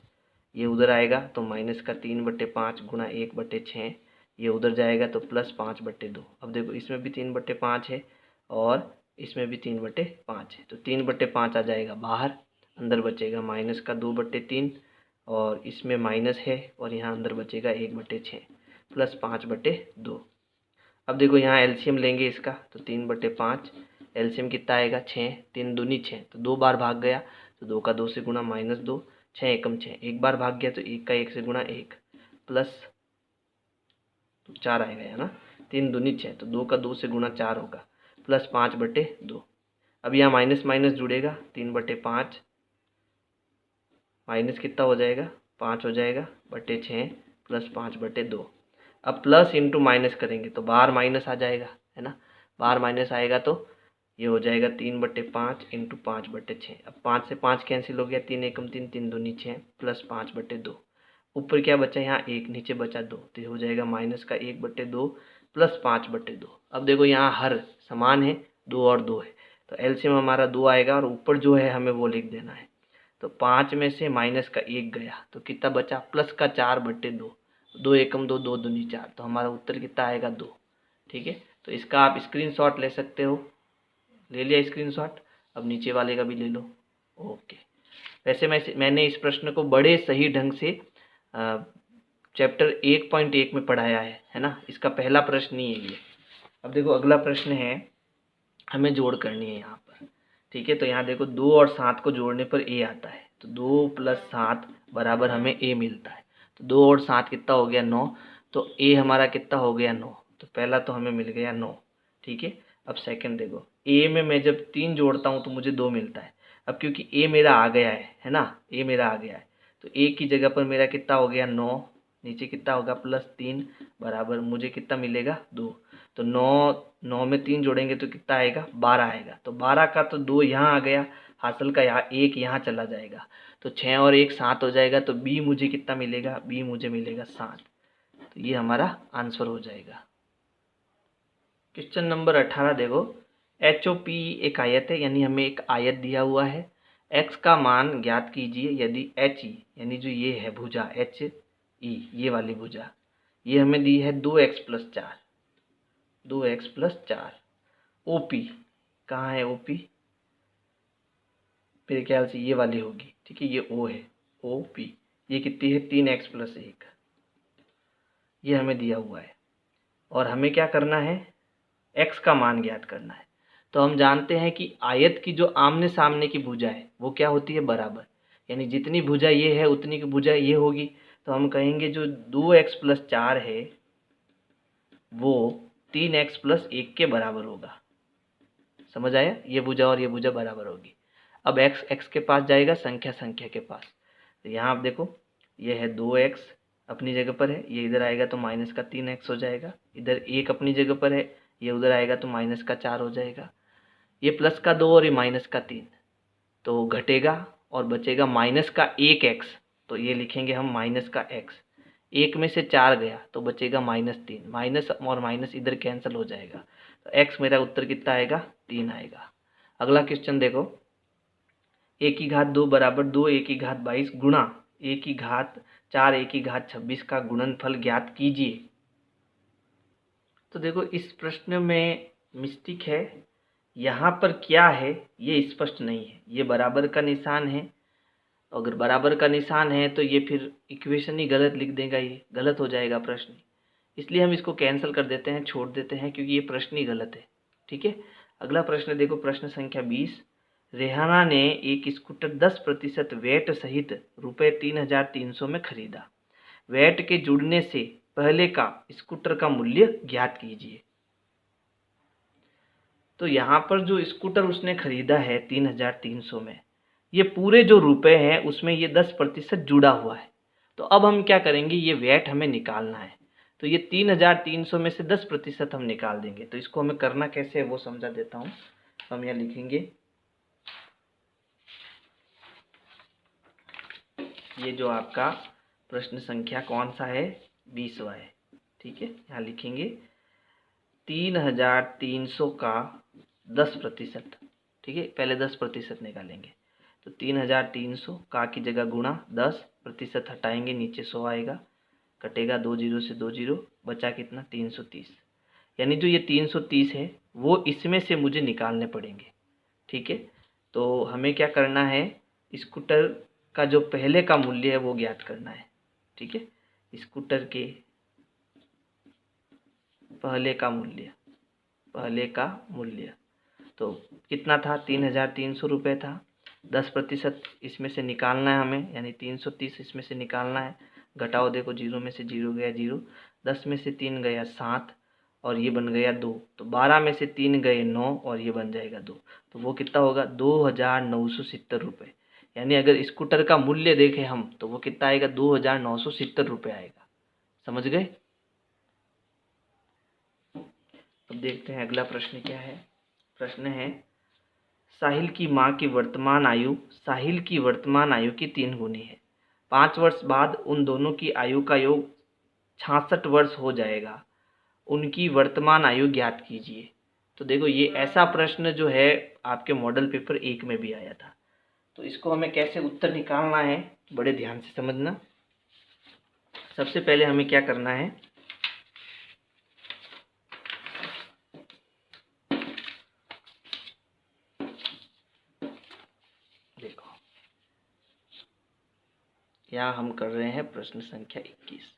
ये उधर आएगा तो माइनस का 3/5 गुणा 1/6, ये उधर जाएगा तो प्लस 5/2। अब देखो इसमें भी 3/5 है और इसमें भी 3/5 है, तो 3/5 आ जाएगा बाहर, अंदर बचेगा माइनस का 2/3 और इसमें माइनस है और यहाँ अंदर बचेगा 1/6 प्लस 5/2। अब देखो यहाँ एलसीएम लेंगे इसका, तो 3/5 एलसीएम कितना आएगा, 6, 3 दूनी 6, तो 2 बार भाग गया तो 2 का 2 से गुणा -2, 6 एकम 6, एक बार भाग गया तो 1 का 1 से गुणा 1 प्लस 4 आएगा है ना, 3 दूनी 6, तो 2 का 2 से गुणा 4 होगा प्लस 5/2। अब यहाँ माइनस माइनस जुड़ेगा, 3/5 माइनस कितना हो जाएगा, 5 हो जाएगा बटे 6 प्लस 5/2। अब प्लस इंटू माइनस करेंगे तो बाहर माइनस आ जाएगा है ना, बाहर माइनस आएगा तो ये हो जाएगा 3/5 इंटू 5/6। अब 5 से 5 कैंसिल हो गया, 3 एकम 3, 3 दूनी 6 प्लस 5/2। ऊपर क्या बचा, यहाँ 1, नीचे बचा 2, तो ये हो जाएगा माइनस का 1/2 प्लस 5/2। अब देखो यहाँ हर समान है, 2 और 2 है, तो एलसीएम हमारा 2 आएगा और ऊपर जो है हमें वो लिख देना है। तो 5 में से माइनस का 1 गया तो कितना बचा, प्लस का 4/2, 2 एकम 2, 2 दूनी 4, तो हमारा उत्तर कितना आएगा 2, ठीक है। तो इसका आप स्क्रीनशॉट ले सकते हो, ले लिया स्क्रीनशॉट, अब नीचे वाले का भी ले लो, ओके। वैसे मैंने इस प्रश्न को बड़े सही ढंग से चैप्टर 1.1 में पढ़ाया है ना, इसका पहला प्रश्न ही है ये। अब देखो अगला प्रश्न है, हमें जोड़ करनी है यहाँ पर, ठीक है। तो यहाँ देखो 2 और 7 को जोड़ने पर a आता है, तो 2 + 7 बराबर हमें a मिलता है। तो 2 और 7 कितना हो गया 9, तो a हमारा कितना हो गया 9, तो पहला तो हमें मिल गया 9, ठीक है। अब सेकंड देखो, a में मैं जब 3 जोड़ता हूँ तो मुझे 2 मिलता है। अब क्योंकि a मेरा आ गया है ना, a मेरा आ गया है, तो a की जगह पर मेरा कितना हो गया 9, नीचे कितना होगा +3 बराबर मुझे कितना मिलेगा 2। तो 9 में 3 जोड़ेंगे तो कितना आएगा 12 आएगा, तो 12 का तो 2 यहाँ आ गया, हासिल का यहाँ 1 यहाँ चला जाएगा, तो 6 और 1 7 हो जाएगा। तो b मुझे कितना मिलेगा, b मुझे मिलेगा 7। तो ये हमारा आंसर हो जाएगा। क्वेश्चन नंबर 18 देखो, HOP एक आयत है, यानी हमें एक आयत दिया हुआ है। x का मान ज्ञात कीजिए यदि HE यानी जो ये है भुजा HE, ये वाली भुजा ये हमें दी है 2x+4, 2x+4। OP कहाँ है? OP मेरे ख्याल से ये वाली होगी, ठीक है, ये O है, OP ये कितनी है? 3x+1, ये हमें दिया हुआ है। और हमें क्या करना है? x का मान ज्ञात करना है। तो हम जानते हैं कि आयत की जो आमने सामने की भुजा है वो क्या होती है? बराबर, यानी जितनी भुजा ये है उतनी की भुजा ये होगी। तो हम कहेंगे जो 2x+4 है वो 3x+1 के बराबर होगा। समझ आया? ये भुजा और ये भुजा बराबर होगी। अब x के पास जाएगा, संख्या के पास। तो यहाँ आप देखो, ये है 2x अपनी जगह पर है, ये इधर आएगा तो माइनस का 3x हो जाएगा। इधर 1 अपनी जगह पर है, ये उधर आएगा तो माइनस का 4 हो जाएगा। ये प्लस का 2 और ये माइनस का 3, तो घटेगा और बचेगा माइनस का 1x। तो ये लिखेंगे हम माइनस का x। 1 में से 4 गया तो बचेगा -3, माइनस और माइनस इधर कैंसिल हो जाएगा। तो x मेरा उत्तर कितना आएगा? 3 आएगा। अगला क्वेश्चन देखो, a की घात 2 बराबर 2 a की घात 22 गुणा a की घात 4 a की घात 26 का गुणनफल ज्ञात कीजिए। तो देखो इस प्रश्न में मिस्टेक है, यहाँ पर क्या है ये स्पष्ट नहीं है। ये बराबर का निशान है, अगर बराबर का निशान है तो ये फिर इक्वेशन ही गलत लिख देगा, ये गलत हो जाएगा प्रश्न। इसलिए हम इसको कैंसिल कर देते हैं, छोड़ देते हैं, क्योंकि ये प्रश्न ही गलत है। ठीक है, अगला प्रश्न देखो, प्रश्न संख्या 20। रेहाना ने एक स्कूटर 10% वैट सहित ₹3,300 में खरीदा। वैट के जुड़ने से पहले का स्कूटर का मूल्य ज्ञात कीजिए। तो यहाँ पर जो स्कूटर उसने खरीदा है 3,300 में, ये पूरे जो रुपए हैं उसमें ये 10% जुड़ा हुआ है। तो अब हम क्या करेंगे, ये वैट हमें निकालना है। तो ये 3,300 में से 10% हम निकाल देंगे। तो इसको हमें करना कैसे है वो समझा देता हूँ। हम यहाँ लिखेंगे, ये जो आपका प्रश्न संख्या कौन सा है? 20वां है। ठीक है, यहाँ लिखेंगे 3,300 का 10%। ठीक है, पहले 10% निकालेंगे। तो 3,300 का की जगह गुणा 10%, हटाएंगे नीचे 100 आएगा, कटेगा 2 जीरो से 2 जीरो, बचा कितना? 330। यानी जो ये 330 है वो इसमें से मुझे निकालने पड़ेंगे। ठीक है, तो हमें क्या करना है, स्कूटर का जो पहले का मूल्य है वो ज्ञात करना है। ठीक है, स्कूटर के पहले का मूल्य तो कितना था? 3,300 रुपये था। 10% इसमें से निकालना है हमें, यानी 330 इसमें से निकालना है। घटाओ, देखो 0 में से 0 गया 0, 10 में से 3 गया 7 और ये बन गया 2, तो 12 में से 3 गए 9 और ये बन जाएगा 2। तो वो कितना होगा? 2,970 रुपये। यानी अगर स्कूटर का मूल्य देखें हम तो वो कितना आएगा? 2,970 रुपये आएगा। समझ गए? अब देखते हैं अगला प्रश्न क्या है। प्रश्न है, साहिल की वर्तमान आयु की 3 गुनी है। 5 वर्ष बाद उन दोनों की आयु का योग 66 वर्ष हो जाएगा। उनकी वर्तमान आयु ज्ञात कीजिए। तो देखो ये ऐसा प्रश्न जो है आपके मॉडल पेपर 1 में भी आया था। तो इसको हमें कैसे उत्तर निकालना है बड़े ध्यान से समझना। सबसे पहले हमें क्या करना है, देखो यहाँ हम कर रहे हैं प्रश्न संख्या 21।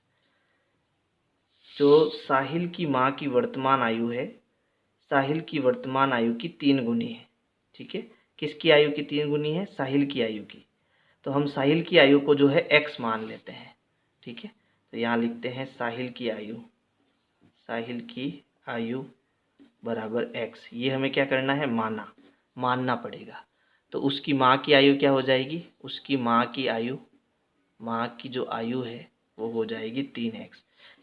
जो साहिल की माँ की वर्तमान आयु है, साहिल की वर्तमान आयु की 3 गुनी है। ठीक है, किसकी आयु की 3 गुनी है? साहिल की आयु की। तो हम साहिल की आयु को जो है x मान लेते हैं। ठीक है, तो यहाँ लिखते हैं साहिल की आयु बराबर x। ये हमें क्या करना है? मानना पड़ेगा। तो उसकी माँ की आयु क्या हो जाएगी? उसकी माँ की जो आयु है वो हो जाएगी 3x,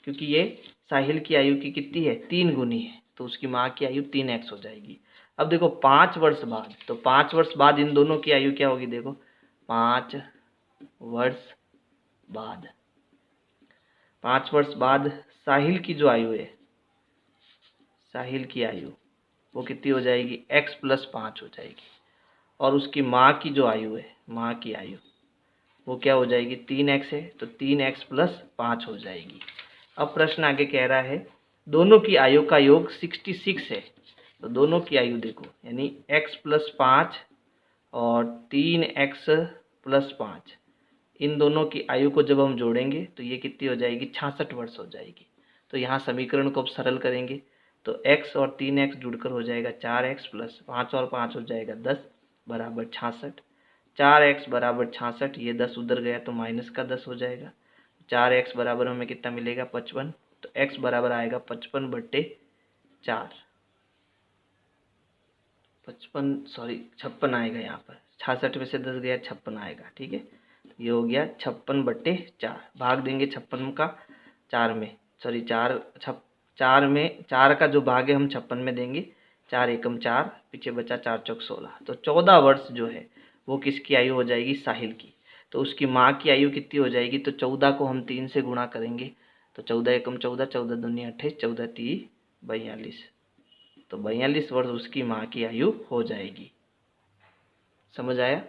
क्योंकि ये साहिल की आयु की कितनी है? 3 गुनी है, तो उसकी माँ की आयु 3x हो जाएगी। अब देखो 5 वर्ष बाद, तो 5 वर्ष बाद इन दोनों की आयु क्या होगी? देखो 5 वर्ष बाद 5 वर्ष बाद साहिल की जो आयु है, साहिल की आयु वो कितनी हो जाएगी, x + 5 हो जाएगी। और उसकी माँ की जो आयु है, माँ की आयु वो क्या हो जाएगी, 3x है, तो 3x + 5 हो जाएगी। अब प्रश्न आगे कह रहा है दोनों की आयु का योग 66 है। तो दोनों की आयु देखो, यानी x + 5 और 3x + 5, इन दोनों की आयु को जब हम जोड़ेंगे तो ये कितनी हो जाएगी, 66 वर्ष हो जाएगी। तो यहाँ समीकरण को अब सरल करेंगे तो x और 3x जुड़कर हो जाएगा 4x + 5 और 5 हो जाएगा 10 बराबर 66। 4x बराबर 66, ये 10 उधर गया तो माइनस का 10 हो जाएगा। 4x बराबर हमें कितना मिलेगा, 55। तो x बराबर आएगा 55/4, 56 आएगा यहाँ पर। 66 में से 10 गया, 56 आएगा। ठीक है, ये हो गया 56/4। भाग देंगे 56 का 4 में, सॉरी 4 में 4 का जो भाग है हम 56 में देंगे। 4 एकम 4, पीछे बचा 4 चौक 16। तो 14 वर्ष जो है वो किसकी आयु हो जाएगी, साहिल की। तो उसकी माँ की आयु कितनी हो जाएगी, तो 14 को हम 3 से गुणा करेंगे। तो 14 एकम 14, 14 दूनी 28, 14 3 42। तो 42 वर्ष उसकी माँ की आयु हो जाएगी। समझ आया?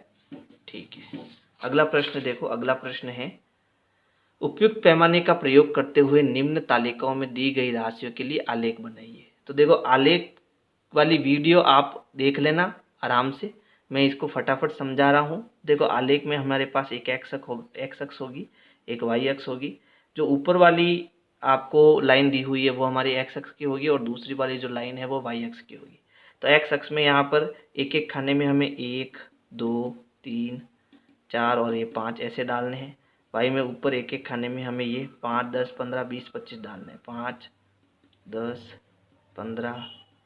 ठीक है, अगला प्रश्न देखो। अगला प्रश्न है उपयुक्त पैमाने का प्रयोग करते हुए निम्न तालिकाओं में दी गई राशियों के लिए आलेख बनाइए। तो देखो, आलेख वाली वीडियो आप देख लेना आराम से, मैं इसको फटाफट समझा रहा हूँ। देखो, आलेख में हमारे पास एक एक्स अक्ष होगी, एक वाई अक्ष होगी। जो ऊपर वाली आपको लाइन दी हुई है वो हमारी एक्स अक्ष की होगी और दूसरी वाली जो लाइन है वो वाई अक्ष की होगी। तो एक्स अक्ष में यहाँ पर एक एक खाने में हमें 1 2 3 4 और ये 5 ऐसे डालने हैं। वाई में ऊपर एक एक खाने में हमें ये 5 10 15 20 25 डालने हैं। 5 10 15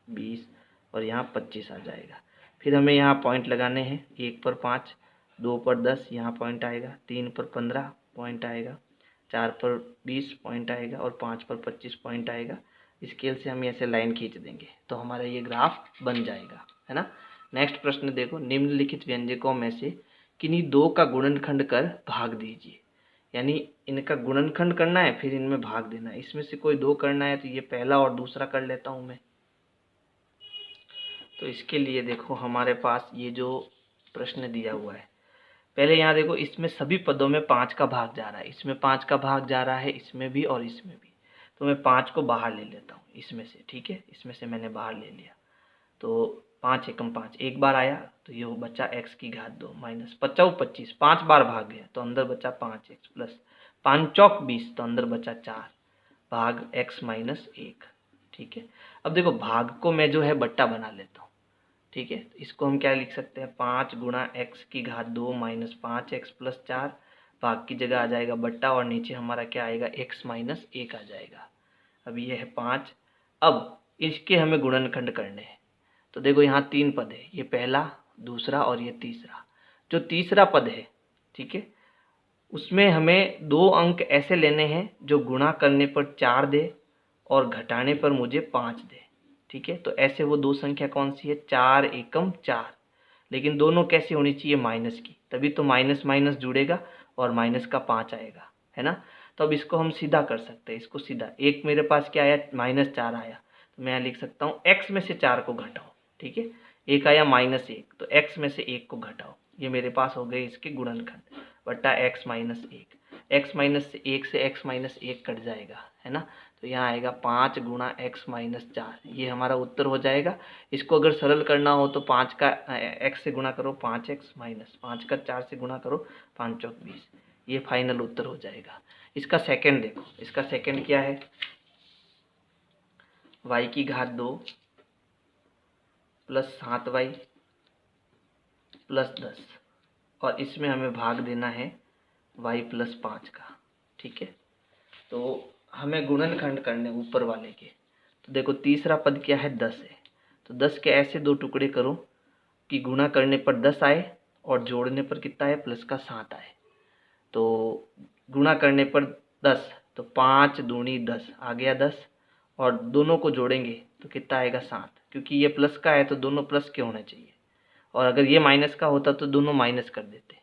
20 और यहाँ 25 आ जाएगा। फिर हमें यहाँ पॉइंट लगाने हैं, 1 पर 5, 2 पर 10 यहाँ पॉइंट आएगा, 3 पर 15 पॉइंट आएगा, 4 पर 20 पॉइंट आएगा और 5 पर 25 पॉइंट आएगा। स्केल से हम ऐसे लाइन खींच देंगे तो हमारा ये ग्राफ बन जाएगा, है ना। नेक्स्ट प्रश्न देखो, निम्नलिखित व्यंजकों में से किन्हीं दो का गुणनखंड कर भाग दीजिए। यानी इनका गुणनखंड करना है फिर इनमें भाग देना है। इसमें से कोई दो करना है तो ये पहला और दूसरा कर लेता हूँ मैं। तो इसके लिए देखो हमारे पास ये जो प्रश्न दिया हुआ है, पहले यहाँ देखो, इसमें सभी पदों में 5 का भाग जा रहा है। इसमें 5 का भाग जा रहा है, इसमें भी और इसमें भी। तो मैं 5 को बाहर ले लेता हूँ इसमें से। ठीक है, इसमें से मैंने बाहर ले लिया। तो 5 एकम 5 एक बार आया तो ये बचा x की घात 2 माइनस 5 25, 5 बार भाग गया तो अंदर बचा 5x प्लस 5 चौक 20 तो अंदर बचा 4 भाग x माइनस 1। ठीक है, अब देखो भाग को मैं जो है बट्टा बना लेता हूँ। ठीक है, तो इसको हम क्या लिख सकते हैं, 5 गुणा x की घात 2 माइनस 5x प्लस 4, भाग की जगह आ जाएगा बट्टा और नीचे हमारा क्या आएगा, x माइनस 1 आ जाएगा। अब ये है 5। अब इसके हमें गुणनखंड करने हैं। तो देखो यहाँ 3 पद है, ये पहला, दूसरा और ये तीसरा। जो तीसरा पद है, ठीक है, उसमें हमें 2 अंक ऐसे लेने हैं जो गुणा करने पर 4 दे और घटाने पर मुझे 5 दे। ठीक है, तो ऐसे वो दो संख्या कौन सी है, 4 एकम 4। लेकिन दोनों कैसी होनी चाहिए, माइनस की, तभी तो माइनस माइनस जुड़ेगा और माइनस का 5 आएगा, है ना। तो अब इसको हम सीधा कर सकते हैं। इसको सीधा, एक मेरे पास क्या आया, -4 आया, तो मैं लिख सकता हूँ x में से 4 को घटाओ। ठीक है, एक आया -1, तो x में से 1 को घटाओ। ये मेरे पास हो गए इसके गुणनखंड बट्टा x माइनस 1। x माइनस 1 से x माइनस 1 कट जाएगा, है ना। तो यहाँ आएगा 5 गुणा x माइनस 4, ये हमारा उत्तर हो जाएगा। इसको अगर सरल करना हो तो 5 का x से गुणा करो, 5x माइनस 5 का 4 से गुणा करो, 5 चौक 20, ये फाइनल उत्तर हो जाएगा। इसका सेकंड देखो, इसका सेकंड क्या है, y की घात 2 प्लस 7y प्लस 10 और इसमें हमें भाग देना है y प्लस 5 का। ठीक है, तो हमें गुणनखंड करने ऊपर वाले के। तो देखो तीसरा पद क्या है, 10 है। तो 10 के ऐसे दो टुकड़े करो कि गुणा करने पर 10 आए और जोड़ने पर कितना है, प्लस का 7 आए। तो गुणा करने पर 10, तो 5 दूनी 10 आ गया 10, और दोनों को जोड़ेंगे तो कितना आएगा, 7। क्योंकि ये प्लस का है तो दोनों प्लस के होने चाहिए, और अगर ये माइनस का होता तो दोनों माइनस कर देते।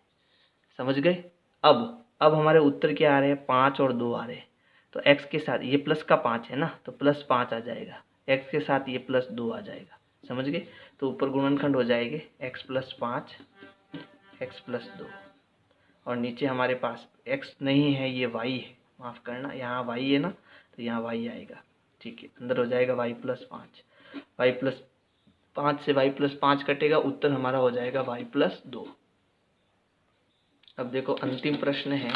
समझ गए। अब हमारे उत्तर क्या आ रहे हैं, 5 और 2 आ रहे हैं। तो x के साथ ये प्लस का 5 है ना, तो +5 आ जाएगा, x के साथ ये +2 आ जाएगा, समझ गए। तो ऊपर गुणनखंड हो जाएंगे x + 5 x + 2 और नीचे हमारे पास x नहीं है, ये y है, माफ़ करना, यहाँ y है ना, तो यहाँ y आएगा, ठीक है। अंदर हो जाएगा y + 5, y + 5 से y + 5 कटेगा, उत्तर हमारा हो जाएगा y + 2। अब देखो अंतिम प्रश्न है,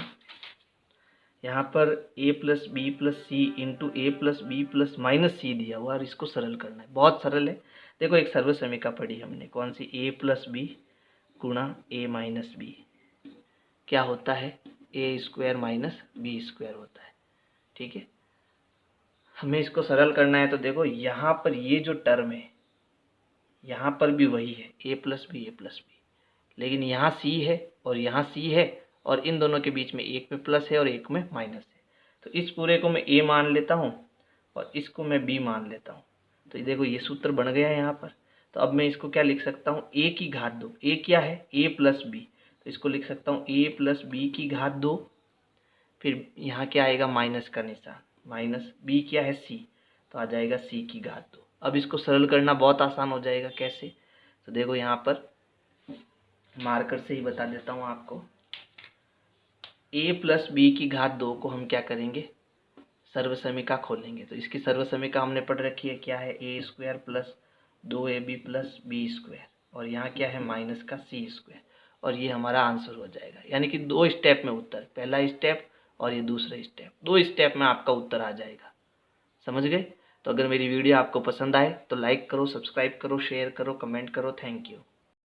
यहाँ पर a + b + c into a + b + -c दिया हुआ और इसको सरल करना है, बहुत सरल है। देखो एक सर्वसमीका पढ़ी हमने, कौन सी, a + b गुणा a - b क्या होता है, a² - b² होता है, ठीक है। हमें इसको सरल करना है, तो देखो यहाँ पर ये जो टर्म है, यहाँ पर भी वही है a + b, लेकिन यहाँ c है और यहाँ c है और इन दोनों के बीच में एक में प्लस है और एक में माइनस है। तो इस पूरे को मैं a मान लेता हूँ और इसको मैं b मान लेता हूँ। तो ये देखो ये सूत्र बन गया है यहाँ पर। तो अब मैं इसको क्या लिख सकता हूँ, a की घात 2, a क्या है, a + b, तो इसको लिख सकता हूँ a + b की घात 2, फिर यहाँ क्या आएगा, माइनस का निशान, माइनस b क्या है, c, तो आ जाएगा c की घात 2। अब इसको सरल करना बहुत आसान हो जाएगा, कैसे, तो देखो यहाँ पर मार्कर से ही बता देता हूँ आपको। a + b की घात 2 को हम क्या करेंगे, सर्वसमीका खोलेंगे। तो इसकी सर्वसमीका हमने पढ़ रखी है, क्या है, a² + 2ab + b² और यहाँ क्या है, माइनस का c², और ये हमारा आंसर हो जाएगा। यानी कि 2 स्टेप में उत्तर, पहला स्टेप और ये दूसरा स्टेप, 2 स्टेप में आपका उत्तर आ जाएगा, समझ गए। तो अगर मेरी वीडियो आपको पसंद आए तो लाइक करो, सब्सक्राइब करो, शेयर करो, कमेंट करो। Thank you.